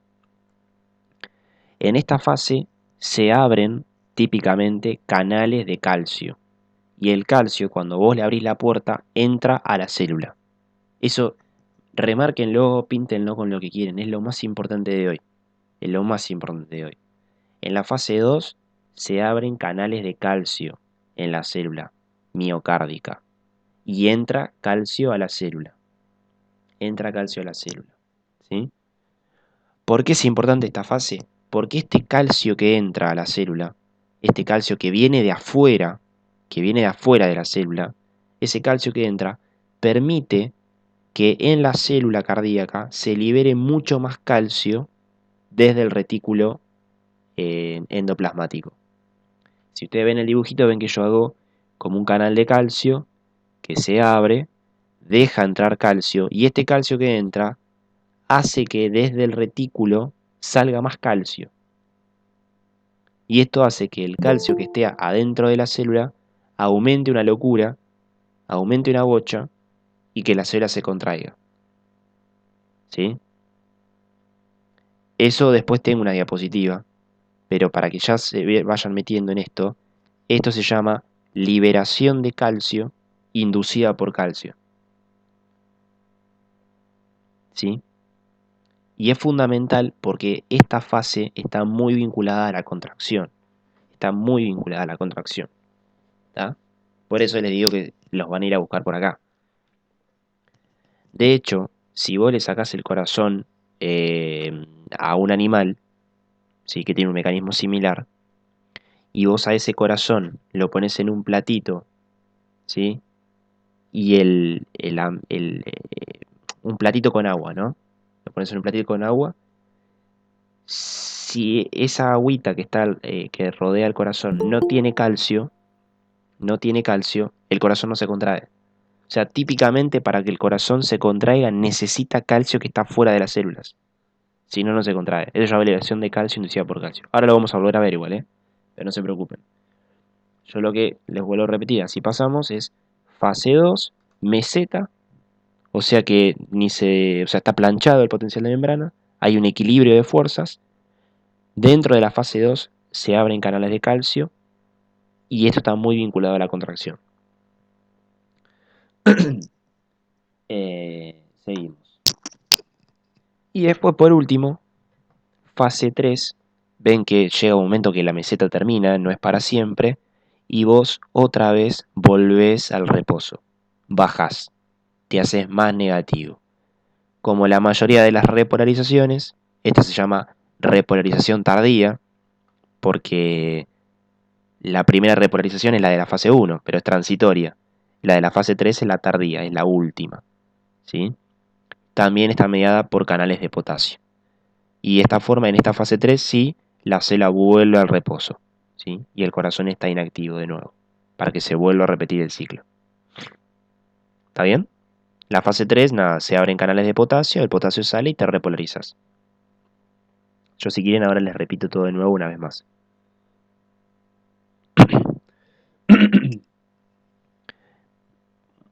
En esta fase se abren típicamente canales de calcio, y el calcio, cuando vos le abrís la puerta, entra a la célula. Eso, remárquenlo, píntenlo con lo que quieren, es lo más importante de hoy. Es lo más importante de hoy. En la fase 2 se abren canales de calcio en la célula miocárdica y entra calcio a la célula. Entra calcio a la célula. ¿Sí? ¿Por qué es importante esta fase? Porque este calcio que entra a la célula, este calcio que viene de afuera de la célula, ese calcio que entra permite que en la célula cardíaca se libere mucho más calcio desde el retículo endoplasmático. Si ustedes ven el dibujito, ven que yo hago como un canal de calcio que se abre, deja entrar calcio, y este calcio que entra hace que desde el retículo salga más calcio. Y esto hace que el calcio que esté adentro de la célula aumente una locura, aumente una bocha, y que la célula se contraiga. ¿Sí? Eso después tengo una diapositiva, pero para que ya se vayan metiendo en esto se llama liberación de calcio inducida por calcio. ¿Sí? Y es fundamental porque esta fase está muy vinculada a la contracción. Está muy vinculada a la contracción. ¿Tá? Por eso les digo que los van a ir a buscar por acá. De hecho, si vos le sacás el corazón a un animal, ¿sí? Que tiene un mecanismo similar, y vos a ese corazón lo pones en un platito, ¿sí? Y un platito con agua, ¿no? Lo pones en un platito con agua. Si esa agüita que está que rodea el corazón no tiene calcio, el corazón no se contrae. O sea, típicamente para que el corazón se contraiga necesita calcio que está fuera de las células. Si no, no se contrae. Eso es la liberación de calcio inducida por calcio. Ahora lo vamos a volver a ver igual, ¿eh? Pero no se preocupen. Yo lo que les vuelvo a repetir, así pasamos, es fase 2, meseta, o sea que está planchado el potencial de membrana, hay un equilibrio de fuerzas, dentro de la fase 2 se abren canales de calcio y esto está muy vinculado a la contracción. Seguimos. Y después, por último, fase 3, ven que llega un momento que la meseta termina, no es para siempre, y vos otra vez volvés al reposo. Bajás, te haces más negativo. Como la mayoría de las repolarizaciones, esta se llama repolarización tardía, porque la primera repolarización es la de la fase 1, pero es transitoria. La de la fase 3 es la tardía, es la última. ¿Sí? También está mediada por canales de potasio. Y de esta forma, en esta fase 3, sí, la célula vuelve al reposo. ¿Sí? Y el corazón está inactivo de nuevo, para que se vuelva a repetir el ciclo. ¿Está bien? La fase 3, nada, se abren canales de potasio, el potasio sale y te repolarizas. Yo si quieren ahora les repito todo de nuevo una vez más.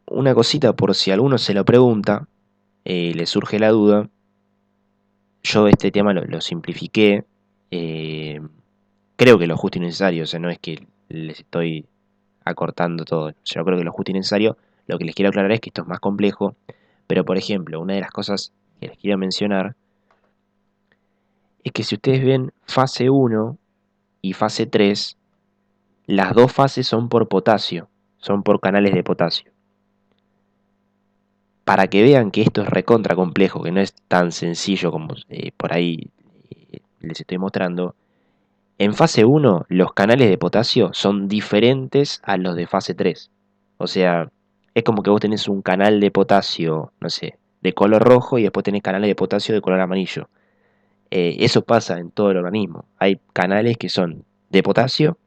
Una cosita por si alguno se lo pregunta, le surge la duda. Yo este tema lo simplifiqué. Creo que lo justo y necesario, o sea, no es que les estoy acortando todo. Yo creo que lo justo y necesario. Lo que les quiero aclarar es que esto es más complejo. Pero por ejemplo, una de las cosas que les quiero mencionar es que si ustedes ven fase 1 y fase 3, las dos fases son por potasio, son por canales de potasio. Para que vean que esto es recontra complejo, que no es tan sencillo como por ahí les estoy mostrando, en fase 1 los canales de potasio son diferentes a los de fase 3. O sea, es como que vos tenés un canal de potasio, no sé, de color rojo y después tenés canales de potasio de color amarillo. Eso pasa en todo el organismo. Hay canales que son de potasio,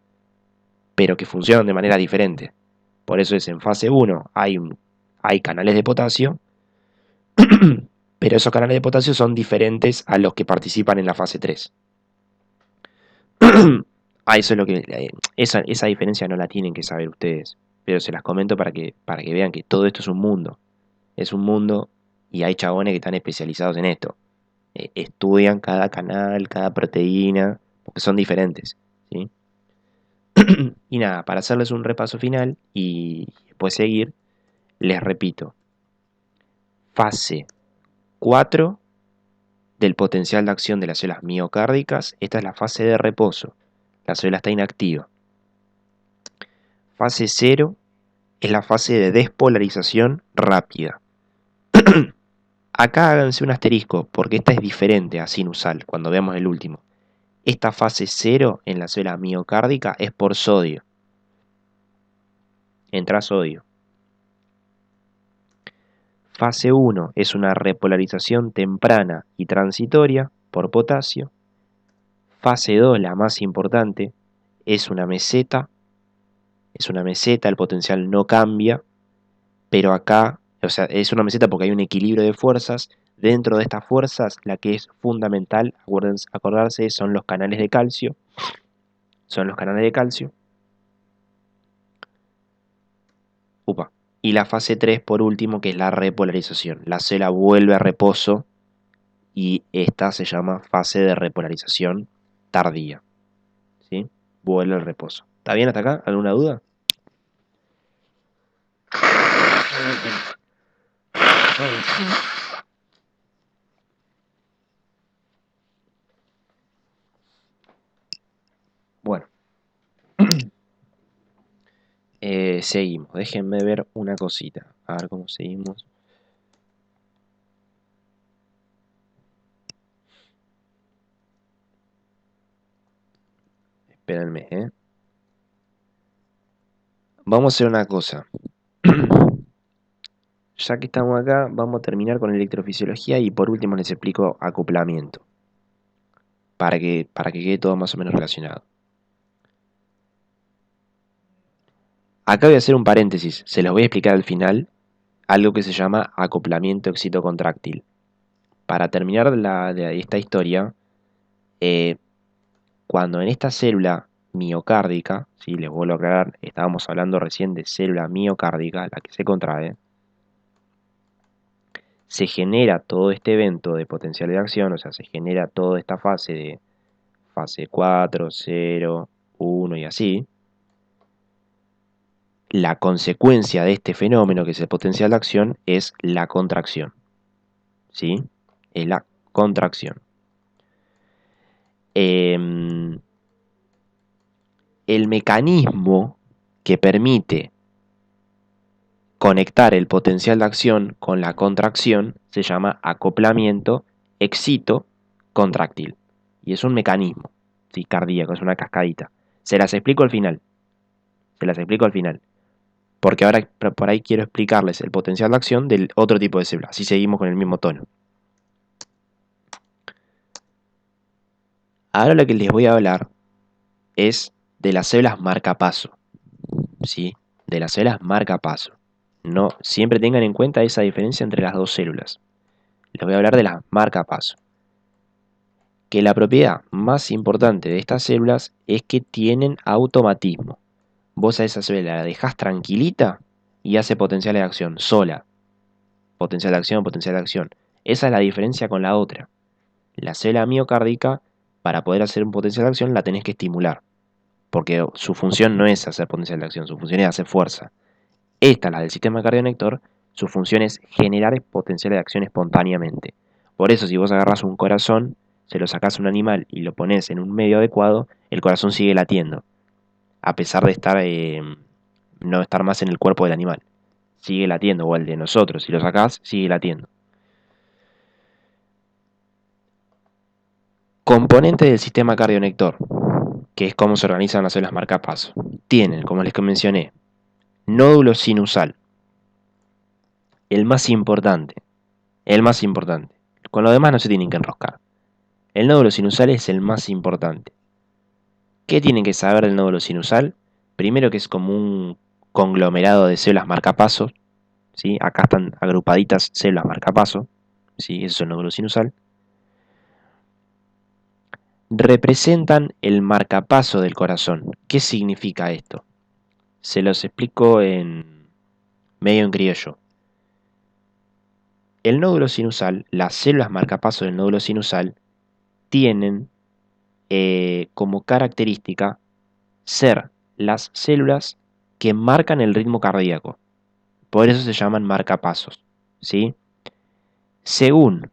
pero que funcionan de manera diferente. Por eso es en fase 1 hay canales de potasio, pero esos canales de potasio son diferentes a los que participan en la fase 3. Eso es lo que esa diferencia no la tienen que saber ustedes, pero se las comento para que vean que todo esto es un mundo. Es un mundo y hay chabones que están especializados en esto. Estudian cada canal, cada proteína, porque son diferentes, ¿sí? Y nada, para hacerles un repaso final y después seguir, les repito. Fase 4 del potencial de acción de las células miocárdicas, esta es la fase de reposo. La célula está inactiva. Fase 0 es la fase de despolarización rápida. Acá háganse un asterisco, porque esta es diferente a sinusal, cuando veamos el último. Esta fase 0 en la célula miocárdica es por sodio. Entra sodio. Fase 1 es una repolarización temprana y transitoria por potasio. Fase 2, la más importante, es una meseta. Es una meseta, el potencial no cambia, pero acá, o sea, es una meseta porque hay un equilibrio de fuerzas. Dentro de estas fuerzas, la que es fundamental, acordarse, son los canales de calcio. Son los canales de calcio. Upa. Y la fase 3, por último, que es la repolarización. La célula vuelve a reposo y esta se llama fase de repolarización tardía. ¿Sí? Vuelve al reposo. ¿Está bien hasta acá? ¿Alguna duda? Bueno, seguimos. Déjenme ver una cosita. A ver cómo seguimos. Espérenme, ¿eh? Vamos a hacer una cosa. Ya que estamos acá, vamos a terminar con electrofisiología y por último les explico acoplamiento. Para que quede todo más o menos relacionado. Acá voy a hacer un paréntesis. Se los voy a explicar al final algo que se llama acoplamiento excitocontráctil. Para terminar de esta historia, cuando en esta célula miocárdica, si les vuelvo a aclarar, estábamos hablando recién de célula miocárdica, la que se contrae, se genera todo este evento de potencial de acción, o sea, se genera toda esta fase de fase 4, 0, 1 y así. La consecuencia de este fenómeno, que es el potencial de acción, es la contracción. ¿Sí? Es la contracción. El mecanismo que permite conectar el potencial de acción con la contracción se llama acoplamiento excitocontráctil. Y es un mecanismo, ¿sí? Cardíaco, es una cascadita. Se las explico al final. Porque ahora por ahí quiero explicarles el potencial de acción del otro tipo de célula. Así seguimos con el mismo tono. Ahora lo que les voy a hablar es de las células marcapaso. ¿Sí? De las células marcapaso. No, siempre tengan en cuenta esa diferencia entre las dos células. Les voy a hablar de las marcapaso. Que la propiedad más importante de estas células es que tienen automatismo. Vos a esa célula la dejás tranquilita y hace potencial de acción sola. Potencial de acción, potencial de acción. Esa es la diferencia con la otra. La célula miocárdica, para poder hacer un potencial de acción, la tenés que estimular. Porque su función no es hacer potencial de acción, su función es hacer fuerza. Esta, la del sistema cardionector, su función es generar potenciales de acción espontáneamente. Por eso, si vos agarrás un corazón, se lo sacás a un animal y lo pones en un medio adecuado, el corazón sigue latiendo, a pesar de no estar más en el cuerpo del animal. Sigue latiendo, o el de nosotros, si lo sacás, sigue latiendo. Componente del sistema cardionector, que es cómo se organizan las células marcapaso, tienen, como les mencioné, nódulo sinusal, el más importante. Con lo demás no se tienen que enroscar. El nódulo sinusal es el más importante. ¿Qué tienen que saber del nódulo sinusal? Primero que es como un conglomerado de células marcapaso, ¿sí? Acá están agrupaditas células marcapaso, ¿sí? Eso es el nódulo sinusal. Representan el marcapaso del corazón. ¿Qué significa esto? Se los explico medio en criollo. El nódulo sinusal, las células marcapaso del nódulo sinusal, tienen como característica ser las células que marcan el ritmo cardíaco. Por eso se llaman marcapasos, ¿sí? Según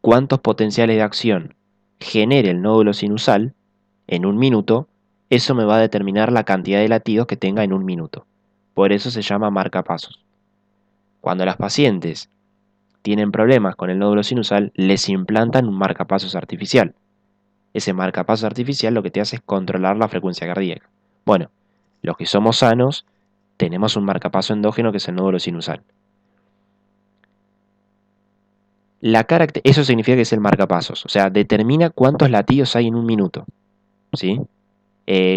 cuántos potenciales de acción genere el nódulo sinusal en un minuto, eso me va a determinar la cantidad de latidos que tenga en un minuto. Por eso se llama marcapasos. Cuando las pacientes tienen problemas con el nódulo sinusal, les implantan un marcapasos artificial. Ese marcapasos artificial lo que te hace es controlar la frecuencia cardíaca. Bueno, los que somos sanos tenemos un marcapaso endógeno que es el nódulo sinusal. Eso significa que es el marcapasos, o sea, determina cuántos latidos hay en un minuto. ¿Sí?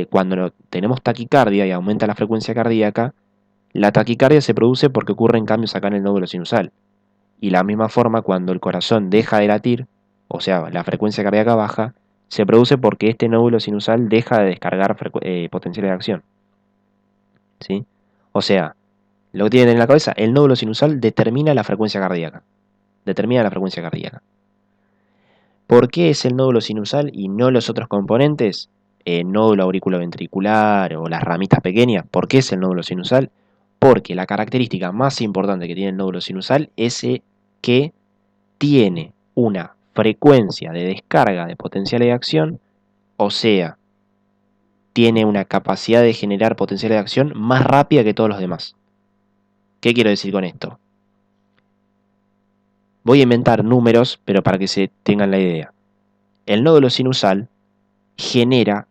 Cuando tenemos taquicardia y aumenta la frecuencia cardíaca, la taquicardia se produce porque ocurren cambios acá en el nódulo sinusal. Y la misma forma, cuando el corazón deja de latir, o sea, la frecuencia cardíaca baja, se produce porque este nódulo sinusal deja de descargar potenciales de acción. ¿Sí? O sea, lo que tienen en la cabeza, el nódulo sinusal determina la frecuencia cardíaca. ¿Por qué es el nódulo sinusal y no los otros componentes? Nódulo auriculoventricular o las ramitas pequeñas. ¿Por qué es el nódulo sinusal? Porque la característica más importante que tiene el nódulo sinusal es que tiene una frecuencia de descarga de potenciales de acción, o sea, tiene una capacidad de generar potenciales de acción más rápida que todos los demás. ¿Qué quiero decir con esto? Voy a inventar números, pero para que se tengan la idea. El nódulo sinusal genera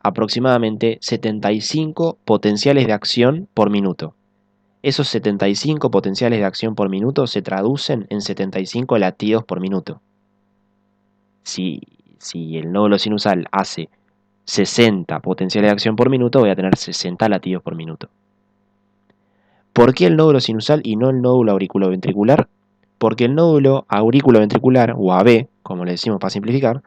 aproximadamente 75 potenciales de acción por minuto. Esos 75 potenciales de acción por minuto se traducen en 75 latidos por minuto. Si el nódulo sinusal hace 60 potenciales de acción por minuto, voy a tener 60 latidos por minuto. ¿Por qué el nódulo sinusal y no el nódulo auriculoventricular? Porque el nódulo auriculoventricular, o AB, como le decimos para simplificar,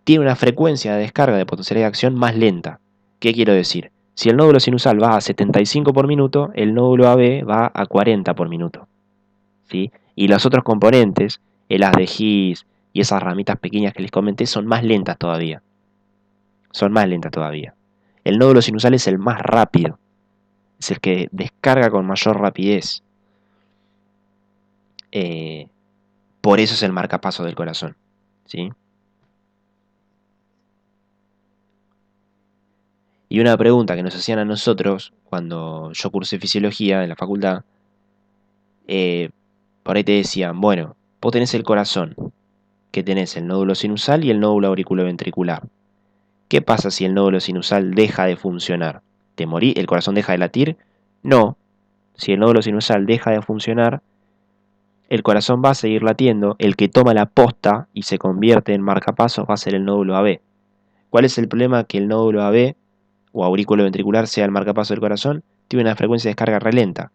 tiene una frecuencia de descarga de potenciales de acción más lenta. ¿Qué quiero decir? Si el nódulo sinusal va a 75 por minuto, el nódulo AB va a 40 por minuto. ¿Sí? Y los otros componentes, el haz de His y esas ramitas pequeñas que les comenté, son más lentas todavía. El nódulo sinusal es el más rápido. Es el que descarga con mayor rapidez. Por eso es el marcapaso del corazón. ¿Sí? Y una pregunta que nos hacían a nosotros cuando yo cursé fisiología en la facultad, por ahí te decían, bueno, vos tenés el corazón, que tenés el nódulo sinusal y el nódulo auriculoventricular. ¿Qué pasa si el nódulo sinusal deja de funcionar? ¿Te morí? ¿El corazón deja de latir? No. Si el nódulo sinusal deja de funcionar, el corazón va a seguir latiendo. El que toma la posta y se convierte en marcapasos va a ser el nódulo AB. ¿Cuál es el problema? Que el nódulo AB o auriculoventricular sea el marcapaso del corazón, tiene una frecuencia de descarga re lenta.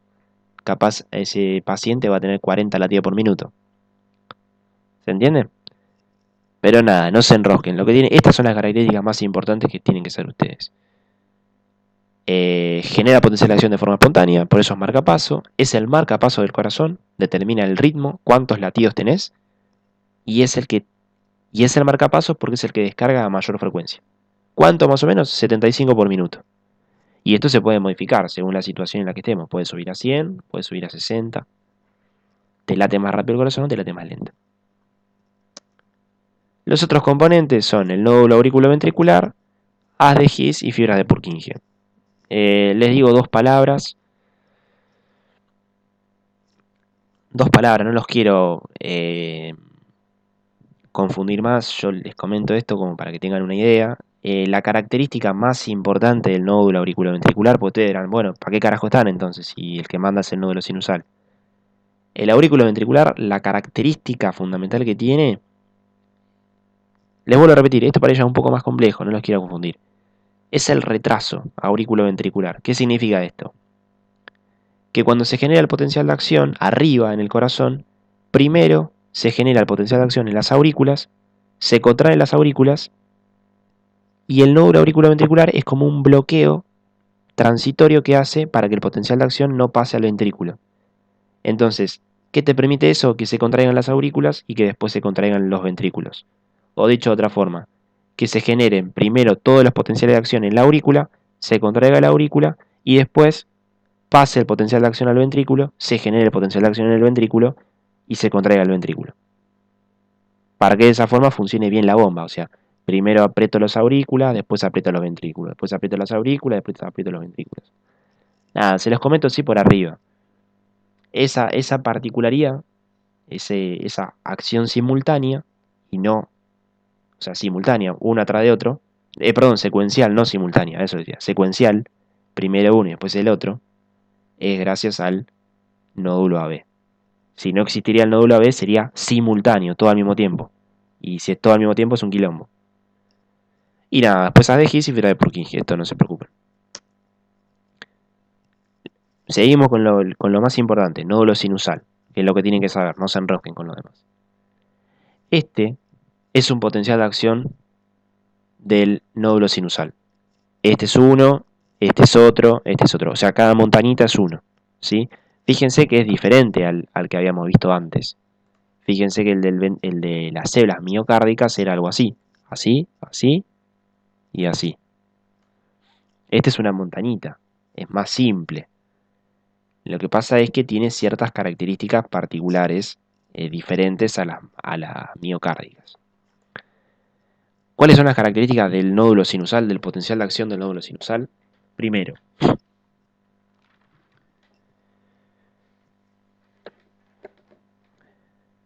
Capaz ese paciente va a tener 40 latidos por minuto. ¿Se entiende? Pero nada, no se enrosquen. Estas son las características más importantes que tienen que ser ustedes. Genera potencial de acción de forma espontánea, por eso es marcapaso. Es el marcapaso del corazón, determina el ritmo, cuántos latidos tenés, y es el marcapaso porque es el que descarga a mayor frecuencia. ¿Cuánto más o menos? 75 por minuto. Y esto se puede modificar según la situación en la que estemos. Puede subir a 100, puede subir a 60. Te late más rápido el corazón o te late más lento. Los otros componentes son el nódulo auriculoventricular, haz de His y fibras de Purkinje. Les digo dos palabras. No los quiero confundir más. Yo les comento esto como para que tengan una idea. La característica más importante del nódulo auriculoventricular, porque ustedes dirán, bueno, ¿para qué carajo están entonces si el que manda es el nódulo sinusal? El auriculoventricular, la característica fundamental que tiene, les vuelvo a repetir, esto para ella es un poco más complejo, no los quiero confundir, es el retraso auriculoventricular. ¿Qué significa esto? Que cuando se genera el potencial de acción arriba en el corazón, primero se genera el potencial de acción en las aurículas, se contraen las aurículas y el nódulo auriculoventricular es como un bloqueo transitorio que hace para que el potencial de acción no pase al ventrículo. Entonces, ¿qué te permite eso? Que se contraigan las aurículas y que después se contraigan los ventrículos. O dicho de otra forma, que se generen primero todos los potenciales de acción en la aurícula, se contraiga la aurícula y después pase el potencial de acción al ventrículo, se genere el potencial de acción en el ventrículo y se contraiga el ventrículo. Para que de esa forma funcione bien la bomba, o sea, primero aprieto las aurículas, después aprieto los ventrículos, después aprieto las aurículas, después aprieto los ventrículos. Nada, se los comento así por arriba. Esa particularidad, esa acción simultánea, y no, o sea, simultánea, uno atrás de otro, secuencial, no simultánea, eso decía, secuencial, primero uno y después el otro, es gracias al nódulo AB. Si no existiría el nódulo AB sería simultáneo, todo al mismo tiempo. Y si es todo al mismo tiempo es un quilombo. Y nada, después haz de His y fibra de Purkinje, esto no se preocupen. Seguimos con lo más importante, nódulo sinusal, que es lo que tienen que saber, no se enrosquen con lo demás. Este es un potencial de acción del nódulo sinusal. Este es uno, este es otro, este es otro. O sea, cada montañita es uno, ¿sí? Fíjense que es diferente al que habíamos visto antes. Fíjense que el de las células miocárdicas era algo así. Así, así y así. Este es una montañita. Es más simple. Lo que pasa es que tiene ciertas características particulares diferentes a las miocárdicas. ¿Cuáles son las características del nódulo sinusal, del potencial de acción del nódulo sinusal? Primero,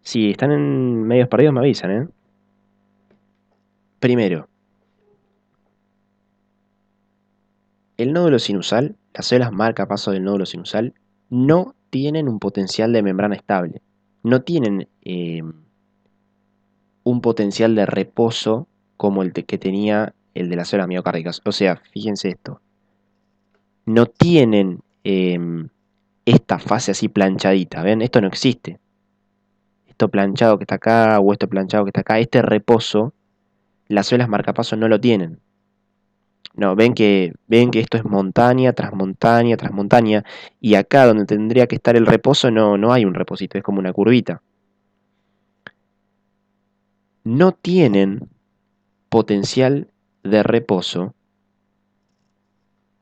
si están en medios perdidos me avisan, ¿eh? Primero, el nódulo sinusal, las células marcapaso del nódulo sinusal, no tienen un potencial de membrana estable. No tienen un potencial de reposo como el que tenía el de las células miocárdicas. O sea, fíjense esto. No tienen esta fase así planchadita. ¿Ven? Esto no existe. Esto planchado que está acá o esto planchado que está acá. Este reposo, las células marcapaso no lo tienen. No, ven que esto es montaña tras montaña tras montaña. Y acá donde tendría que estar el reposo no hay un reposito. Es como una curvita. No tienen potencial de reposo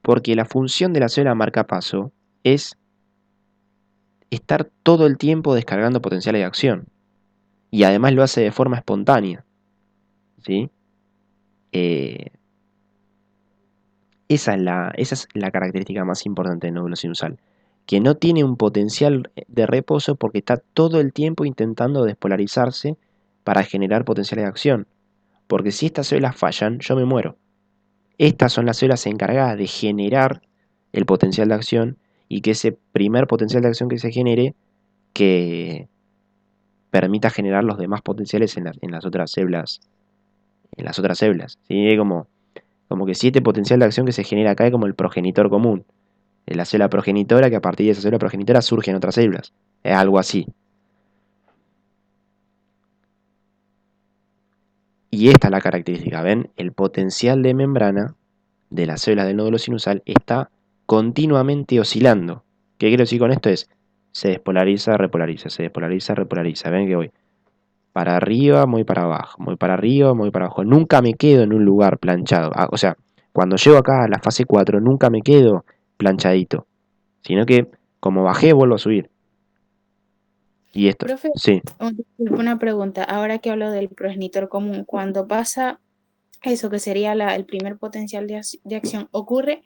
porque la función de la célula marcapaso es estar todo el tiempo descargando potenciales de acción. Y además lo hace de forma espontánea. ¿Sí? Esa es la característica más importante del nódulo sinusal. Que no tiene un potencial de reposo porque está todo el tiempo intentando despolarizarse para generar potenciales de acción. Porque si estas células fallan, yo me muero. Estas son las células encargadas de generar el potencial de acción y que ese primer potencial de acción que se genere que permita generar los demás potenciales en las otras células. En las otras células. ¿Sí? Es como que si este potencial de acción que se genera acá es como el progenitor común. Es la célula progenitora que a partir de esa célula progenitora surgen otras células. Es algo así. Y esta es la característica, ¿ven? El potencial de membrana de las células del nódulo sinusal está continuamente oscilando. ¿Qué quiero decir con esto? Es, se despolariza, repolariza, se despolariza, repolariza. ¿Ven que voy para arriba, voy para abajo, voy para arriba, voy para abajo? Nunca me quedo en un lugar planchado. O sea, cuando llego acá a la fase 4, nunca me quedo planchadito, sino que como bajé, vuelvo a subir. Y esto, Profe, sí. una pregunta. Ahora que hablo del progenitor común, cuando pasa eso que sería el primer potencial de acción, ocurre,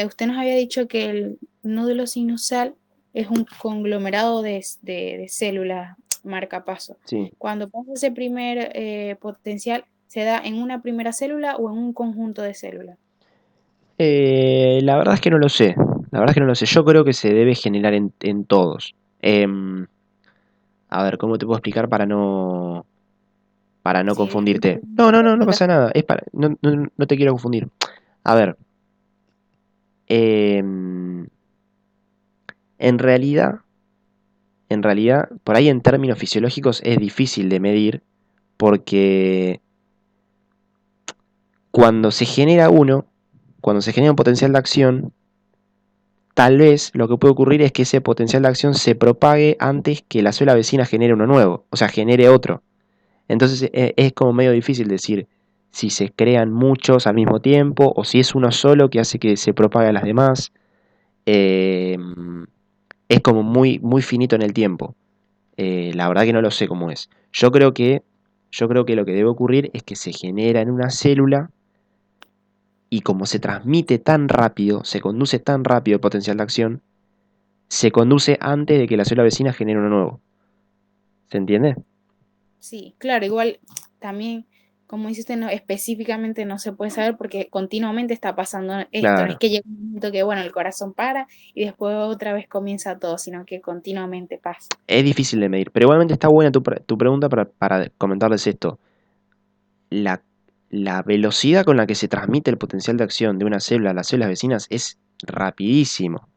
usted nos había dicho que el nódulo sinusal es un conglomerado de células marcapaso. Sí. Cuando pasa ese primer potencial, ¿se da en una primera célula o en un conjunto de células? La verdad es que no lo sé. La verdad es que no lo sé. Yo creo que se debe generar en todos. A ver, ¿cómo te puedo explicar para no Sí, confundirte? disculpe, No pasa nada. No te quiero confundir. A ver, em, en realidad, por ahí en términos fisiológicos es difícil de medir porque cuando se genera cuando se genera un potencial de acción, tal vez lo que puede ocurrir es que ese potencial de acción se propague antes que la célula vecina genere uno nuevo, o sea, genere otro. Entonces es como medio difícil decir si se crean muchos al mismo tiempo o si es uno solo que hace que se propague a las demás. Eh, es como muy finito en el tiempo. La verdad que no lo sé cómo es. Yo creo que lo que debe ocurrir es que se genera en una célula y como se transmite tan rápido, se conduce tan rápido el potencial de acción, se conduce antes de que la célula vecina genere uno nuevo. ¿Se entiende? Sí, claro, igual también, como dice usted, no, específicamente no se puede saber porque continuamente está pasando esto. No es Claro. que llega un momento que, bueno, el corazón para y después otra vez comienza todo, sino que continuamente pasa. Es difícil de medir, pero igualmente está buena tu pregunta para comentarles esto. La, la velocidad con la que se transmite el potencial de acción de una célula a las células vecinas es rapidísimo.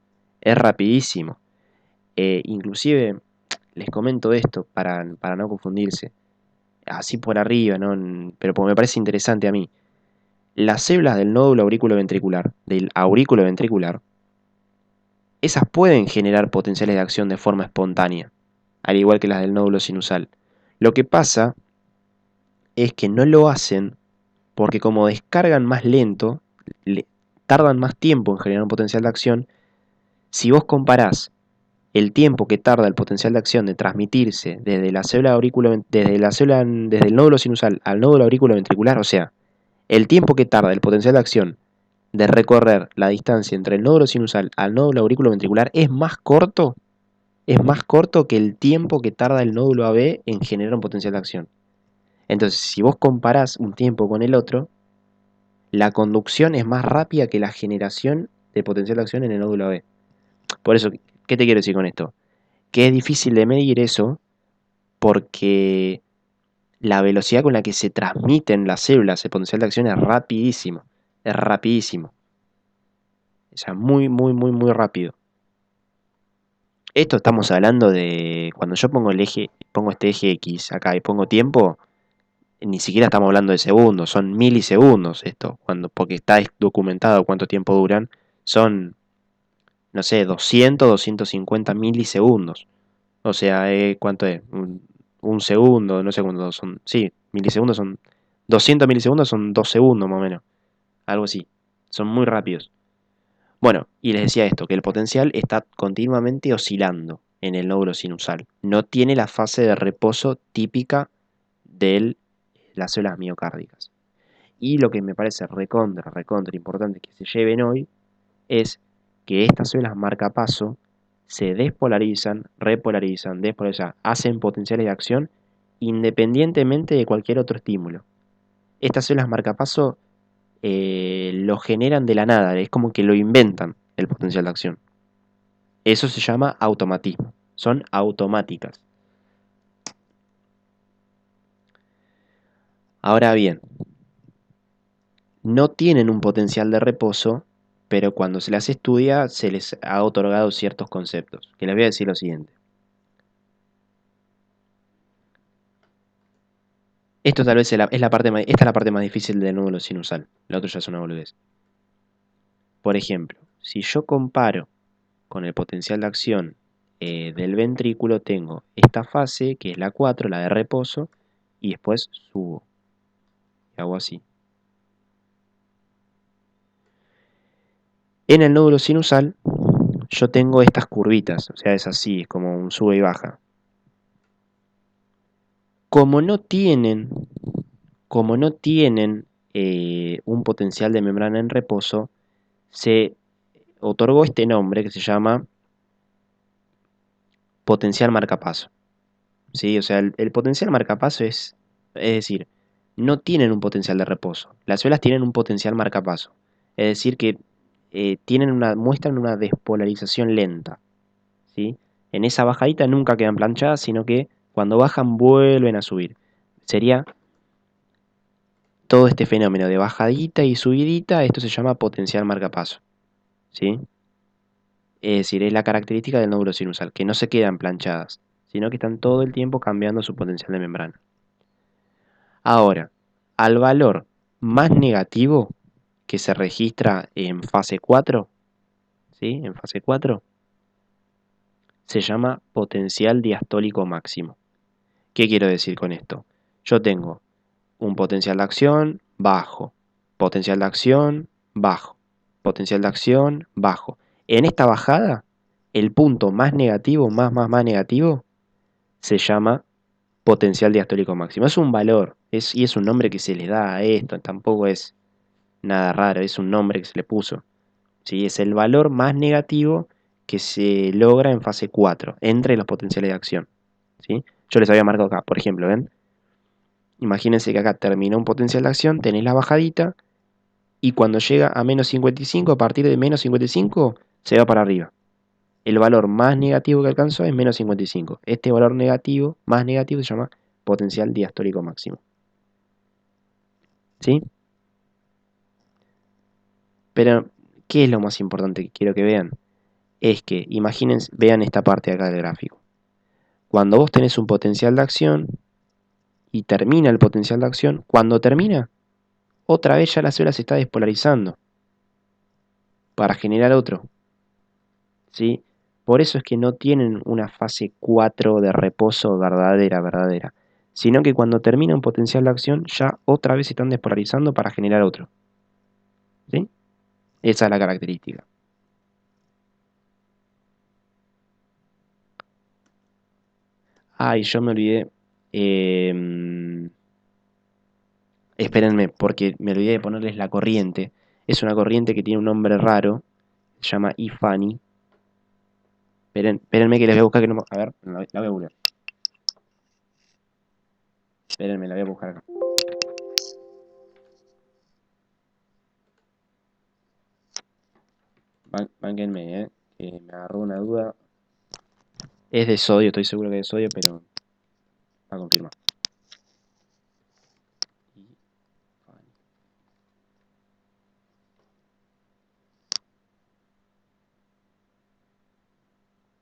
Es rapidísimo. Inclusive, les comento esto para no confundirse. Así por arriba, ¿no? Pero porque me parece interesante a mí. Las células del nódulo aurículo-ventricular, del aurículo-ventricular, esas pueden generar potenciales de acción de forma espontánea, al igual que las del nódulo sinusal. Lo que pasa es que no lo hacen porque como descargan más lento, tardan más tiempo en generar un potencial de acción. Si vos comparás el tiempo que tarda el potencial de acción de transmitirse desde la célula desde el nódulo sinusal al nódulo auriculoventricular, o sea, el tiempo que tarda el potencial de acción de recorrer la distancia entre el nódulo sinusal al nódulo auriculoventricular es más corto que el tiempo que tarda el nódulo AB en generar un potencial de acción. Entonces, si vos comparás un tiempo con el otro, la conducción es más rápida que la generación de potencial de acción en el nódulo AB. Por eso, ¿qué te quiero decir con esto? Que es difícil de medir eso porque la velocidad con la que se transmiten las células el potencial de acción es rapidísimo. Es rapidísimo. O sea, muy, muy, muy, muy rápido. Esto estamos hablando de cuando yo pongo este eje X acá y pongo tiempo, ni siquiera estamos hablando de segundos, son milisegundos esto, porque está documentado cuánto tiempo duran, son, no sé, 250 milisegundos. O sea, ¿cuánto es? Un segundo, no sé cuántos son. Sí, milisegundos son. 200 milisegundos son 2 segundos más o menos. Algo así. Son muy rápidos. Bueno, y les decía esto, que el potencial está continuamente oscilando en el nódulo sinusal. No tiene la fase de reposo típica de las células miocárdicas. Y lo que me parece recontra importante que se lleven hoy es que estas células marcapaso se despolarizan, despolarizan, hacen potenciales de acción independientemente de cualquier otro estímulo. Estas células marcapaso lo generan de la nada, es como que lo inventan el potencial de acción. Eso se llama automatismo, son automáticas. Ahora bien, no tienen un potencial de reposo, pero cuando se las estudia se les ha otorgado ciertos conceptos, que les voy a decir lo siguiente. Esto tal vez esta es la parte más difícil del nódulo sinusal, la otra ya es una boludez. Por ejemplo, si yo comparo con el potencial de acción del ventrículo, tengo esta fase, que es la 4, la de reposo, y después subo. Y hago así. En el nódulo sinusal, yo tengo estas curvitas, o sea, es así, es como un sube y baja. Como no tienen un potencial de membrana en reposo, se otorgó este nombre que se llama potencial marcapaso. ¿Sí? O sea, el potencial marcapaso es decir, no tienen un potencial de reposo. Las células tienen un potencial marcapaso. Es decir, que muestran una despolarización lenta. ¿Sí? En esa bajadita nunca quedan planchadas, sino que cuando bajan vuelven a subir. Sería todo este fenómeno de bajadita y subidita, esto se llama potencial marcapaso. ¿Sí? Es decir, es la característica del nódulo sinusal, que no se quedan planchadas, sino que están todo el tiempo cambiando su potencial de membrana. Ahora, al valor más negativo que se registra en fase 4, ¿sí? En fase 4, se llama potencial diastólico máximo. ¿Qué quiero decir con esto? Yo tengo un potencial de acción bajo, potencial de acción bajo, potencial de acción bajo. En esta bajada, el punto más negativo, más negativo, se llama potencial diastólico máximo. Es un valor, y es un nombre que se le da a esto, tampoco es nada raro, es un nombre que se le puso. ¿Sí? Es el valor más negativo que se logra en fase 4, entre los potenciales de acción. ¿Sí? Yo les había marcado acá, por ejemplo, ¿ven? Imagínense que acá termina un potencial de acción, tenéis la bajadita, y cuando llega a menos 55, a partir de menos 55, se va para arriba. El valor más negativo que alcanzó es menos 55. Este valor negativo, más negativo, se llama potencial diastólico máximo. ¿Sí? Pero, ¿qué es lo más importante que quiero que vean? Es que, imagínense, vean esta parte de acá del gráfico. Cuando vos tenés un potencial de acción y termina el potencial de acción, cuando termina, otra vez ya la célula se está despolarizando para generar otro. ¿Sí? Por eso es que no tienen una fase 4 de reposo verdadera, sino que cuando termina un potencial de acción ya otra vez se están despolarizando para generar otro. ¿Sí? Esa es la característica. Ay, yo me olvidé. Espérenme, porque me olvidé de ponerles la corriente. Es una corriente que tiene un nombre raro. Se llama Ifani. Espérenme que les voy a buscar que no A ver, la voy a googlear. Espérenme, la voy a buscar acá. Bánquenme, que me agarró una duda. Es de sodio, estoy seguro que es de sodio, pero a confirmar.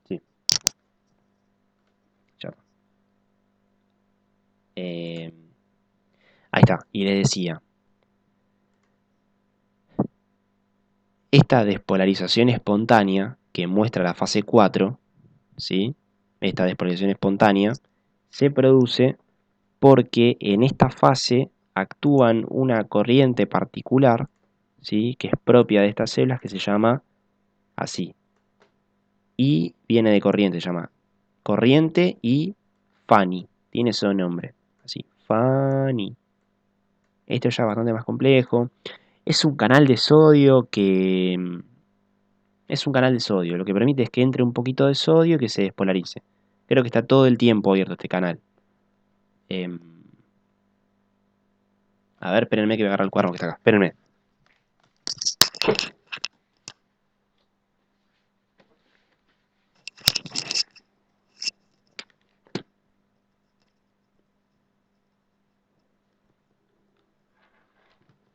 Sí, ya. Ahí está, y les decía, esta despolarización espontánea que muestra la fase 4, ¿sí? Esta despolarización espontánea se produce porque en esta fase actúan una corriente particular, ¿sí? Que es propia de estas células, que se llama así. Y viene de corriente, se llama corriente y Fani. Tiene ese nombre, así, Fani. Esto ya es bastante más complejo. Es un canal de sodio que... Es un canal de sodio, lo que permite es que entre un poquito de sodio y que se despolarice. Creo que está todo el tiempo abierto este canal. A ver, espérenme que voy a agarrar el cuaderno que está acá. Espérenme.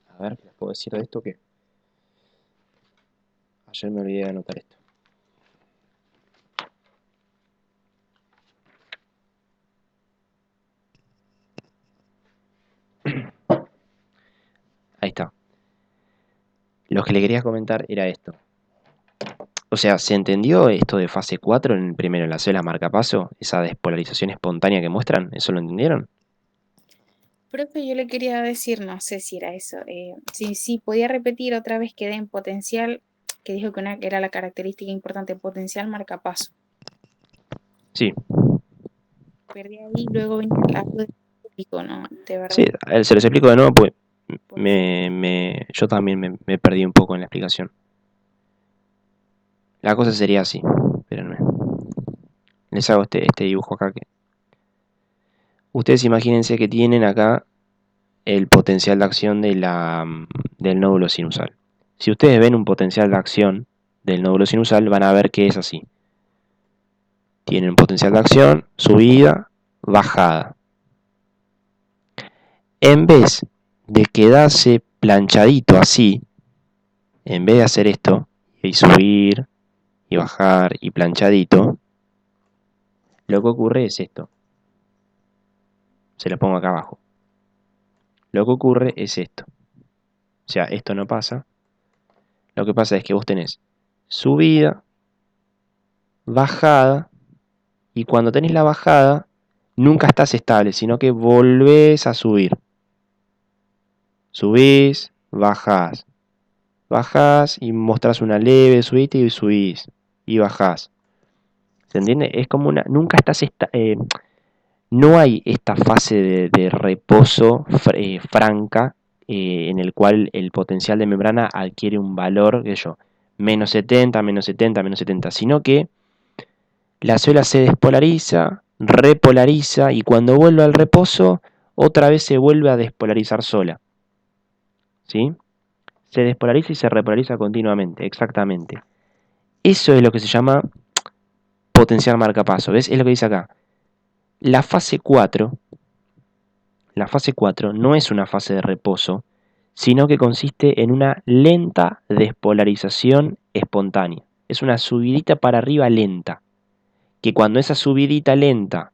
A ver, ¿qué les puedo decir de esto? Que ayer me olvidé de anotar esto. Ahí está. Lo que le quería comentar era esto. O sea, ¿se entendió esto de fase 4 en el primero, en la célula marcapaso? Esa despolarización espontánea que muestran. ¿Eso lo entendieron? Profe, yo le quería decir, no sé si era eso, si podía repetir otra vez que den potencial, que dijo que una era la característica importante, potencial marcapaso. Sí. Perdí ahí, luego venía algo de específico, ¿no? De verdad. Sí, se los explico de nuevo, pues Por favor. yo también me perdí un poco en la explicación. La cosa sería así. Espérenme. Les hago este dibujo acá. Ustedes imagínense que tienen acá el potencial de acción del nódulo sinusal. Si ustedes ven un potencial de acción del nódulo sinusal, van a ver que es así. Tienen un potencial de acción, subida, bajada. En vez de quedarse planchadito así, en vez de hacer esto, y subir, y bajar, y planchadito, lo que ocurre es esto. Se lo pongo acá abajo. Lo que ocurre es esto. O sea, esto no pasa. Lo que pasa es que vos tenés subida, bajada, y cuando tenés la bajada, nunca estás estable, sino que volvés a subir. Subís, bajás. Bajás y mostrás una leve subida y subís. Y bajás. ¿Se entiende? Es como una... Nunca estás... no hay esta fase de reposo franca en el cual el potencial de membrana adquiere un valor, qué sé yo, menos 70, menos 70, menos 70, sino que la célula se despolariza, repolariza y cuando vuelve al reposo, otra vez se vuelve a despolarizar sola. ¿Sí? Se despolariza y se repolariza continuamente, exactamente. Eso es lo que se llama potencial marcapaso. ¿Ves? Es lo que dice acá. La fase 4 no es una fase de reposo, sino que consiste en una lenta despolarización espontánea. Es una subidita para arriba lenta, que cuando esa subidita lenta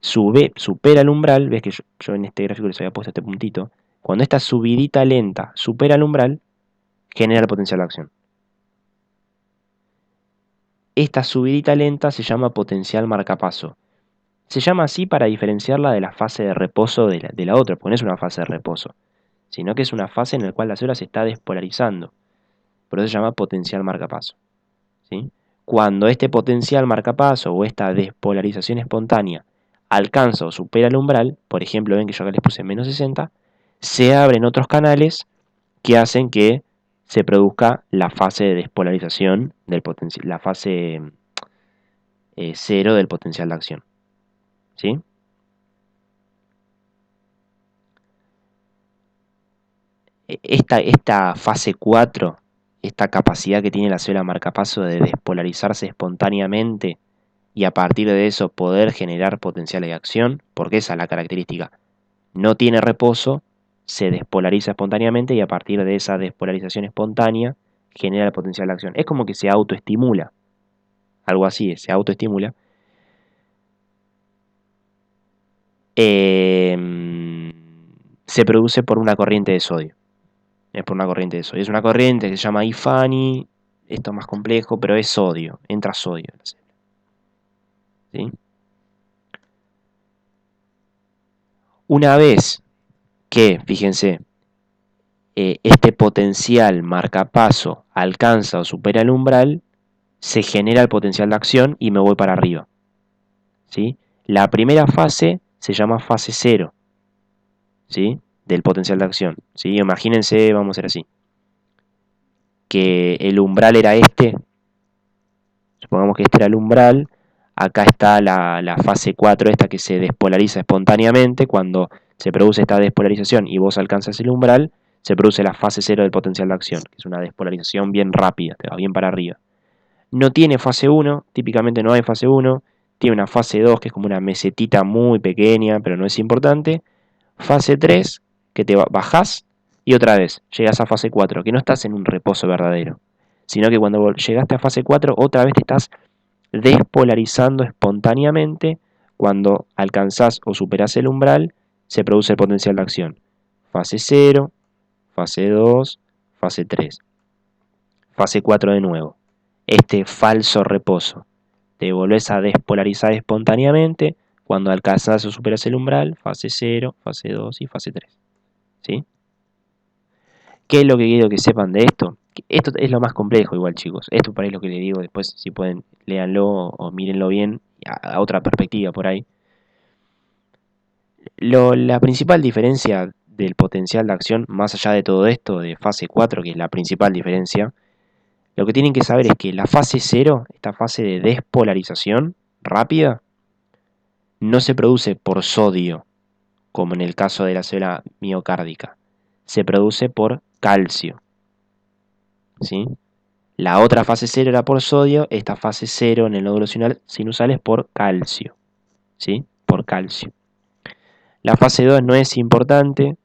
supera el umbral, ves que yo en este gráfico les había puesto este puntito, cuando esta subidita lenta supera el umbral, genera el potencial de acción. Esta subidita lenta se llama potencial marcapaso. Se llama así para diferenciarla de la fase de reposo de la otra, porque no es una fase de reposo, sino que es una fase en la cual la célula se está despolarizando. Por eso se llama potencial marcapaso. ¿Sí? Cuando este potencial marcapaso o esta despolarización espontánea alcanza o supera el umbral, por ejemplo, ven que yo acá les puse menos 60, se abren otros canales que hacen que se produzca la fase de despolarización del potencial, la fase 0 del potencial de acción. ¿Sí? Esta fase 4, esta capacidad que tiene la célula marcapaso de despolarizarse espontáneamente y a partir de eso poder generar potenciales de acción, porque esa es la característica. No tiene reposo, se despolariza espontáneamente y a partir de esa despolarización espontánea genera el potencial de acción. Es como que se autoestimula, algo así, se autoestimula. Se produce por una corriente de sodio. Es por una corriente de sodio. Es una corriente que se llama IFANI, esto es más complejo, pero es sodio, entra sodio en la célula. ¿Sí? Una vez que, fíjense, este potencial marcapaso alcanza o supera el umbral, se genera el potencial de acción y me voy para arriba. ¿Sí? La primera fase se llama fase 0, ¿sí? Del potencial de acción. ¿Sí? Imagínense, vamos a hacer así, que el umbral era este, supongamos que este era el umbral, acá está la fase 4 esta que se despolariza espontáneamente, cuando se produce esta despolarización y vos alcanzas el umbral, se produce la fase 0 del potencial de acción, que es una despolarización bien rápida, te va bien para arriba. No tiene fase 1, típicamente no hay fase 1, tiene una fase 2 que es como una mesetita muy pequeña, pero no es importante. Fase 3, que te bajás y otra vez llegas a fase 4, que no estás en un reposo verdadero, sino que cuando llegaste a fase 4, otra vez te estás despolarizando espontáneamente. Cuando alcanzás o superás el umbral, se produce el potencial de acción. Fase 0, fase 2, fase 3. Fase 4 de nuevo. Este falso reposo. Te volvés a despolarizar espontáneamente cuando alcanzas o superas el umbral, fase 0, fase 2 y fase 3. ¿Sí? ¿Qué es lo que quiero que sepan de esto? Esto es lo más complejo igual, chicos. Esto por ahí es lo que les digo. Después, si pueden, léanlo o mírenlo bien a otra perspectiva por ahí. La principal diferencia del potencial de acción, más allá de todo esto, de fase 4, que es la principal diferencia, lo que tienen que saber es que la fase 0, esta fase de despolarización rápida, no se produce por sodio, como en el caso de la célula miocárdica. Se produce por calcio. ¿Sí? La otra fase 0 era por sodio, esta fase 0 en el nódulo sinusal es por calcio. ¿Sí? Por calcio. La fase 2 no es importante.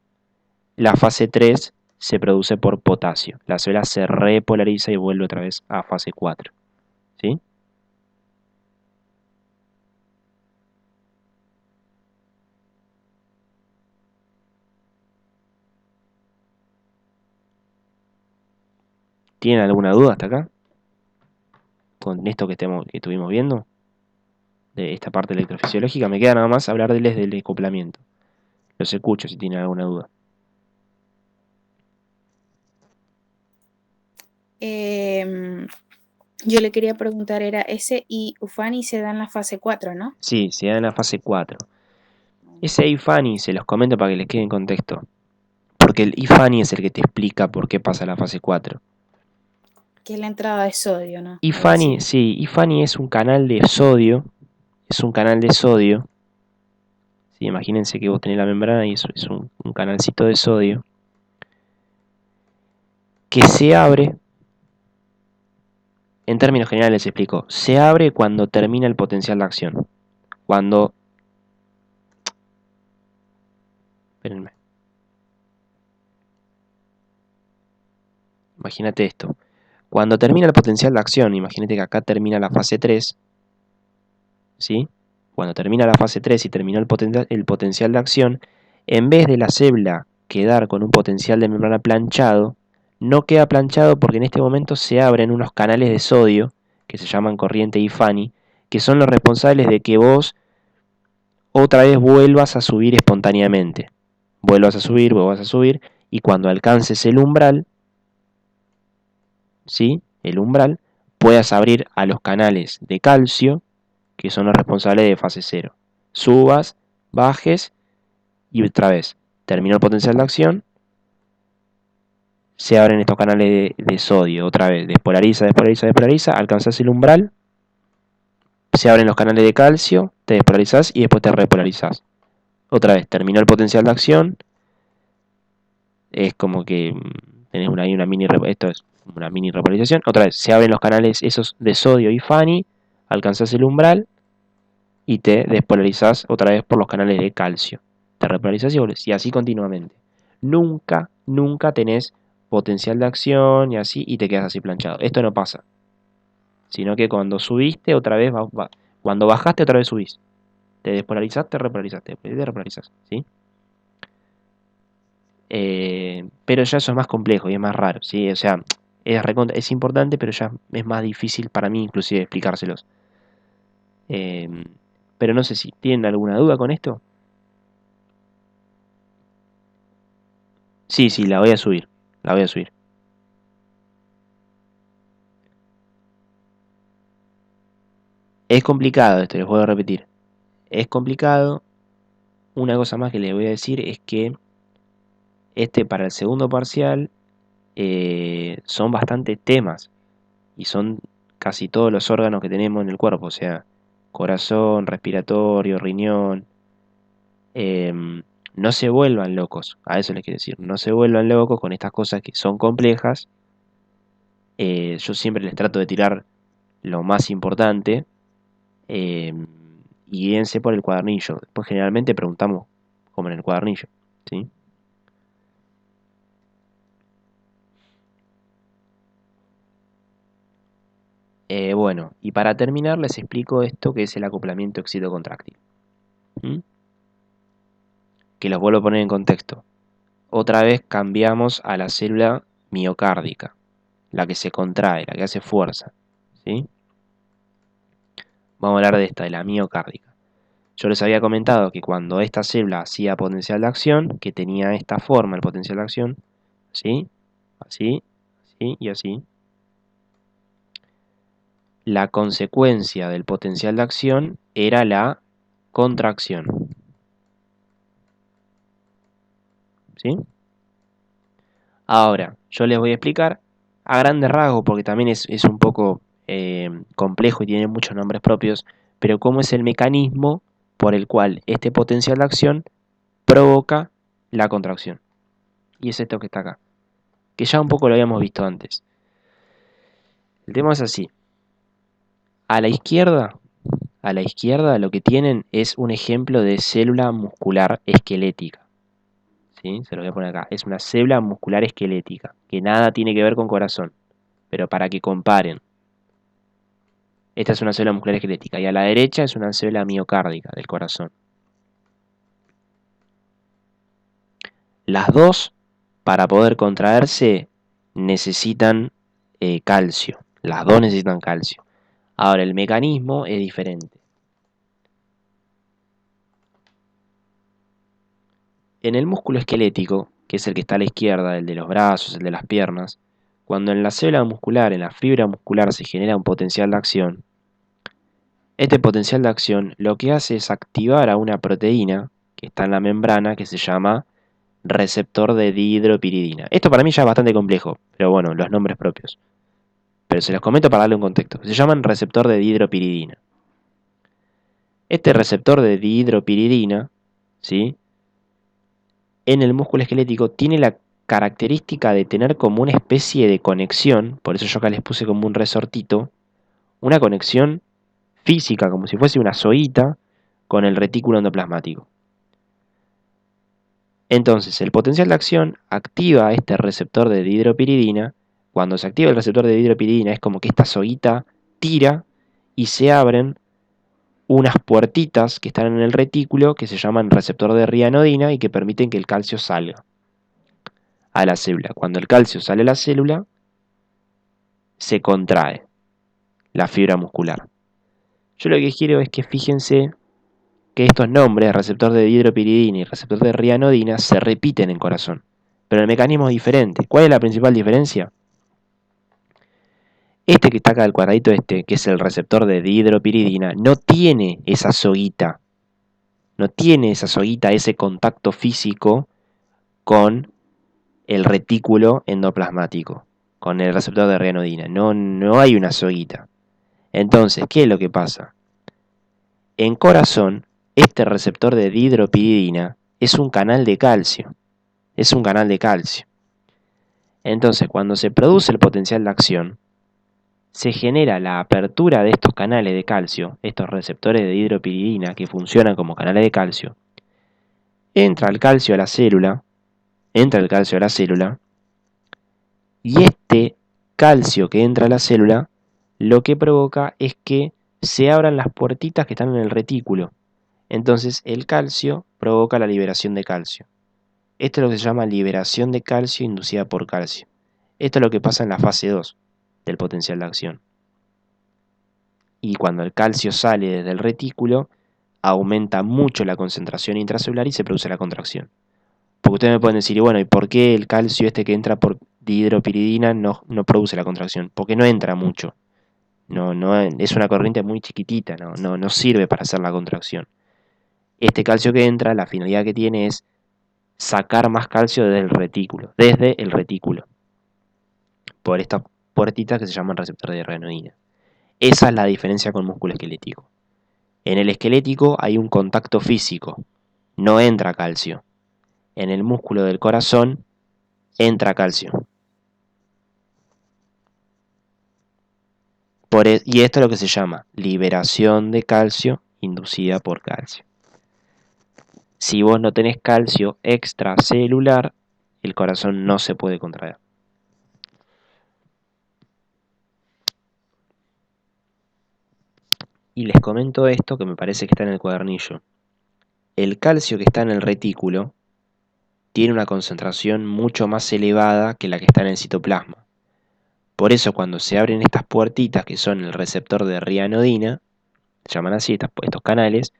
La fase 3 se produce por potasio. La célula se repolariza y vuelve otra vez a fase 4. ¿Sí? ¿Tienen alguna duda hasta acá? Con esto que estuvimos viendo, de esta parte electrofisiológica, me queda nada más hablarles del acoplamiento. Los escucho si tienen alguna duda. Yo le quería preguntar, era ese y IFANI se da en la fase 4, ¿no? Sí, se da en la fase 4. Ese IFANI se los comento para que les quede en contexto. Porque el IFANI es el que te explica por qué pasa la fase 4. Que es la entrada de sodio, ¿no? IFANI, sí, IFANI es un canal de sodio. Es un canal de sodio. Sí, imagínense que vos tenés la membrana y eso es un canalcito de sodio. Que se abre. En términos generales les explico. Se abre cuando termina el potencial de acción. Cuando... Espérenme. Imagínate esto. Cuando termina el potencial de acción, imagínate que acá termina la fase 3, ¿sí? Cuando termina la fase 3 y terminó el potencial de acción, en vez de la célula quedar con un potencial de membrana planchado, no queda planchado porque en este momento se abren unos canales de sodio, que se llaman corriente IFANI, que son los responsables de que vos otra vez vuelvas a subir espontáneamente. Vuelvas a subir, y cuando alcances el umbral, ¿sí? El umbral, puedas abrir a los canales de calcio, que son los responsables de fase 0. subas, bajes y otra vez terminó el potencial de acción, se abren estos canales de sodio, otra vez, despolariza, alcanzás el umbral, se abren los canales de calcio, te despolarizás y después te repolarizás. Otra vez, terminó el potencial de acción, es como que tenés una mini, esto es una mini repolarización, otra vez, se abren los canales esos de sodio y Fanny, alcanzás el umbral y te despolarizás otra vez por los canales de calcio. Te repolarizás y volvés, y así continuamente. Nunca tenés potencial de acción y así, y te quedas así planchado. Esto no pasa. Sino que cuando subiste, otra vez cuando bajaste, otra vez subís. Te despolarizaste, repolarizaste, te repolarizás, ¿sí? Pero ya eso es más complejo y es más raro, ¿sí? O sea, es importante, pero ya es más difícil para mí inclusive explicárselos. Pero no sé si tienen alguna duda con esto. Sí, la voy a subir. La voy a subir. Es complicado esto, les voy a repetir. Es complicado. Una cosa más que les voy a decir es que para el segundo parcial son bastantes temas y son casi todos los órganos que tenemos en el cuerpo, o sea, corazón, respiratorio, riñón. No se vuelvan locos, a eso les quiero decir, no se vuelvan locos con estas cosas que son complejas. Yo siempre les trato de tirar lo más importante y guíense por el cuadernillo. Después generalmente preguntamos como en el cuadernillo, ¿sí? Bueno, y para terminar les explico esto que es el acoplamiento excitocontráctil. ¿Mm? Que los vuelvo a poner en contexto. Otra vez cambiamos a la célula miocárdica, la que se contrae, la que hace fuerza, ¿sí? Vamos a hablar de esta, de la miocárdica. Yo les había comentado que cuando esta célula hacía potencial de acción, que tenía esta forma, el potencial de acción, ¿sí? Así, así y así. La consecuencia del potencial de acción era la contracción, ¿sí? Ahora, yo les voy a explicar a grandes rasgos, porque también es un poco complejo y tiene muchos nombres propios, pero cómo es el mecanismo por el cual este potencial de acción provoca la contracción. Y es esto que está acá, que ya un poco lo habíamos visto antes. El tema es así. A la izquierda lo que tienen es un ejemplo de célula muscular esquelética. ¿Sí? Se lo voy a poner acá. Es una célula muscular esquelética, que nada tiene que ver con corazón. Pero para que comparen. Esta es una célula muscular esquelética y a la derecha es una célula miocárdica del corazón. Las dos, para poder contraerse, necesitan calcio. Las dos necesitan calcio. Ahora, el mecanismo es diferente. En el músculo esquelético, que es el que está a la izquierda, el de los brazos, el de las piernas, cuando en la célula muscular, en la fibra muscular, se genera un potencial de acción, este potencial de acción lo que hace es activar a una proteína que está en la membrana que se llama receptor de dihidropiridina. Esto para mí ya es bastante complejo, pero bueno, los nombres propios. Pero se los comento para darle un contexto. Se llaman receptor de dihidropiridina. Este receptor de dihidropiridina, ¿sí?, en el músculo esquelético tiene la característica de tener como una especie de conexión, por eso yo acá les puse como un resortito, una conexión física, como si fuese una soguita, con el retículo endoplasmático. Entonces, el potencial de acción activa este receptor de dihidropiridina. Cuando se activa el receptor de dihidropiridina es como que esta soguita tira y se abren unas puertitas que están en el retículo que se llaman receptor de rianodina y que permiten que el calcio salga a la célula. Cuando el calcio sale a la célula, se contrae la fibra muscular. Yo lo que quiero es que fíjense que estos nombres, receptor de dihidropiridina y receptor de rianodina, se repiten en corazón, pero el mecanismo es diferente. ¿Cuál es la principal diferencia? Este que está acá, el cuadradito que es el receptor de dihidropiridina, no tiene esa soguita no tiene esa soguita, ese contacto físico con el retículo endoplasmático, con el receptor de ryanodina. No hay una soguita. Entonces, ¿qué es lo que pasa? En corazón, este receptor de dihidropiridina es un canal de calcio. Es un canal de calcio. Entonces, cuando se produce el potencial de acción, se genera la apertura de estos canales de calcio, estos receptores de dihidropiridina que funcionan como canales de calcio. Entra el calcio a la célula, y este calcio que entra a la célula lo que provoca es que se abran las puertitas que están en el retículo. Entonces el calcio provoca la liberación de calcio. Esto es lo que se llama liberación de calcio inducida por calcio. Esto es lo que pasa en la fase 2 del potencial de acción. Y cuando el calcio sale desde el retículo, aumenta mucho la concentración intracelular y se produce la contracción. Porque ustedes me pueden decir, y bueno, ¿y por qué el calcio este que entra por dihidropiridina no produce la contracción? Porque no entra mucho. Es una corriente muy chiquitita, no sirve para hacer la contracción. Este calcio que entra, la finalidad que tiene es sacar más calcio desde el retículo, por estas puertitas que se llaman receptor de ryanodina. Esa es la diferencia con músculo esquelético. En el esquelético hay un contacto físico, no entra calcio. En el músculo del corazón entra calcio. Y esto es lo que se llama liberación de calcio inducida por calcio. Si vos no tenés calcio extracelular, el corazón no se puede contraer. Y les comento esto que me parece que está en el cuadernillo. El calcio que está en el retículo tiene una concentración mucho más elevada que la que está en el citoplasma. Por eso cuando se abren estas puertitas que son el receptor de ryanodina, se llaman así estos canales,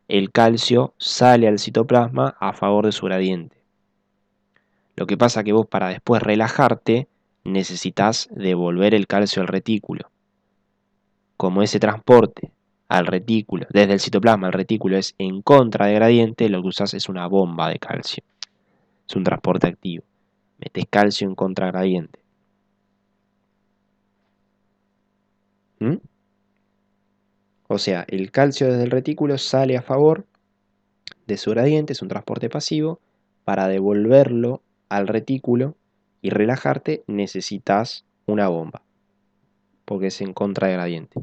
el calcio sale al citoplasma a favor de su gradiente. Lo que pasa que vos para después relajarte necesitas devolver el calcio al retículo. Como ese transporte al retículo, desde el citoplasma al retículo es en contra de gradiente, lo que usás es una bomba de calcio. Es un transporte activo. Metés calcio en contra gradiente. O sea, el calcio desde el retículo sale a favor de su gradiente, es un transporte pasivo. Para devolverlo al retículo y relajarte necesitas una bomba, porque es en contra de gradiente.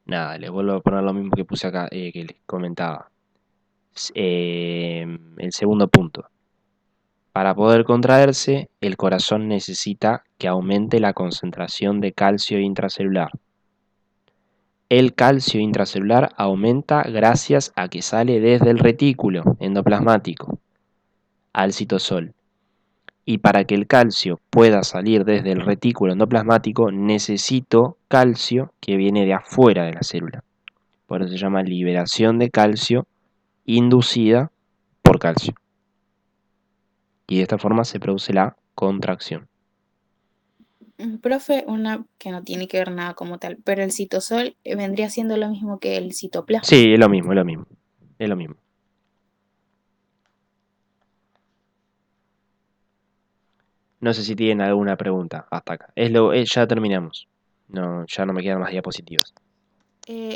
Nada, les vuelvo a poner lo mismo que puse acá, que les comentaba. El segundo punto. Para poder contraerse, el corazón necesita que aumente la concentración de calcio intracelular. El calcio intracelular aumenta gracias a que sale desde el retículo endoplasmático al citosol. Y para que el calcio pueda salir desde el retículo endoplasmático, necesito calcio que viene de afuera de la célula. Por eso se llama liberación de calcio inducida por calcio. Y de esta forma se produce la contracción. Profe, una que no tiene que ver nada como tal, pero el citosol vendría siendo lo mismo que el citoplasma. Sí, es lo mismo, es lo mismo. Es lo mismo. No sé si tienen alguna pregunta hasta acá. Ya terminamos. No, ya no me quedan más diapositivas.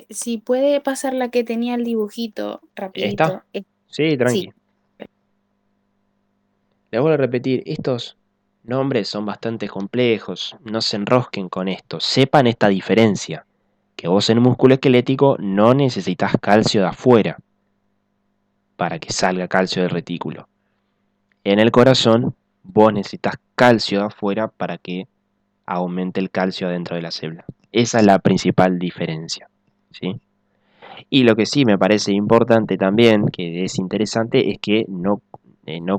Si puede pasar la que tenía el dibujito rapidito. ¿Está? Sí, tranqui. Sí. Les vuelvo a repetir, estos nombres son bastante complejos. No se enrosquen con esto. Sepan esta diferencia. Que vos en el músculo esquelético no necesitas calcio de afuera para que salga calcio del retículo. En el corazón, vos necesitas calcio de afuera para que aumente el calcio adentro de la célula. Esa es la principal diferencia, ¿sí? Y lo que sí me parece importante también, que es interesante, es que no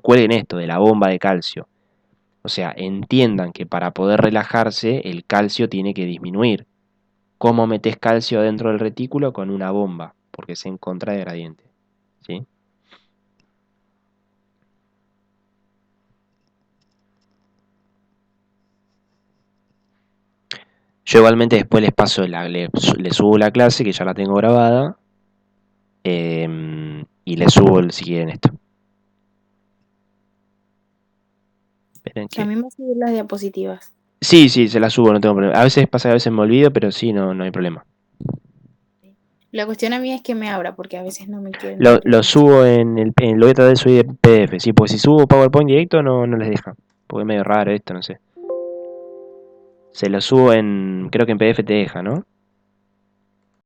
cuelguen esto de la bomba de calcio. O sea, entiendan que para poder relajarse, el calcio tiene que disminuir. cómo metes calcio dentro del retículo con una bomba, porque es en contra de gradiente, ¿sí? Yo igualmente después les paso, le subo la clase, que ya la tengo grabada, y les subo, si quieren, esto. Esperen Que a que... mí me va a subir las diapositivas. Sí, se la subo, no tengo problema. A veces pasa, a veces me olvido, pero sí, no hay problema. La cuestión a mí es que me abra, porque a veces no me quieren Lo, abrir lo mucho. subo lo voy a tratar de subir de PDF, sí, porque si subo PowerPoint directo no les deja, porque es medio raro esto, no sé. Se lo subo creo que en PDF te deja, ¿no?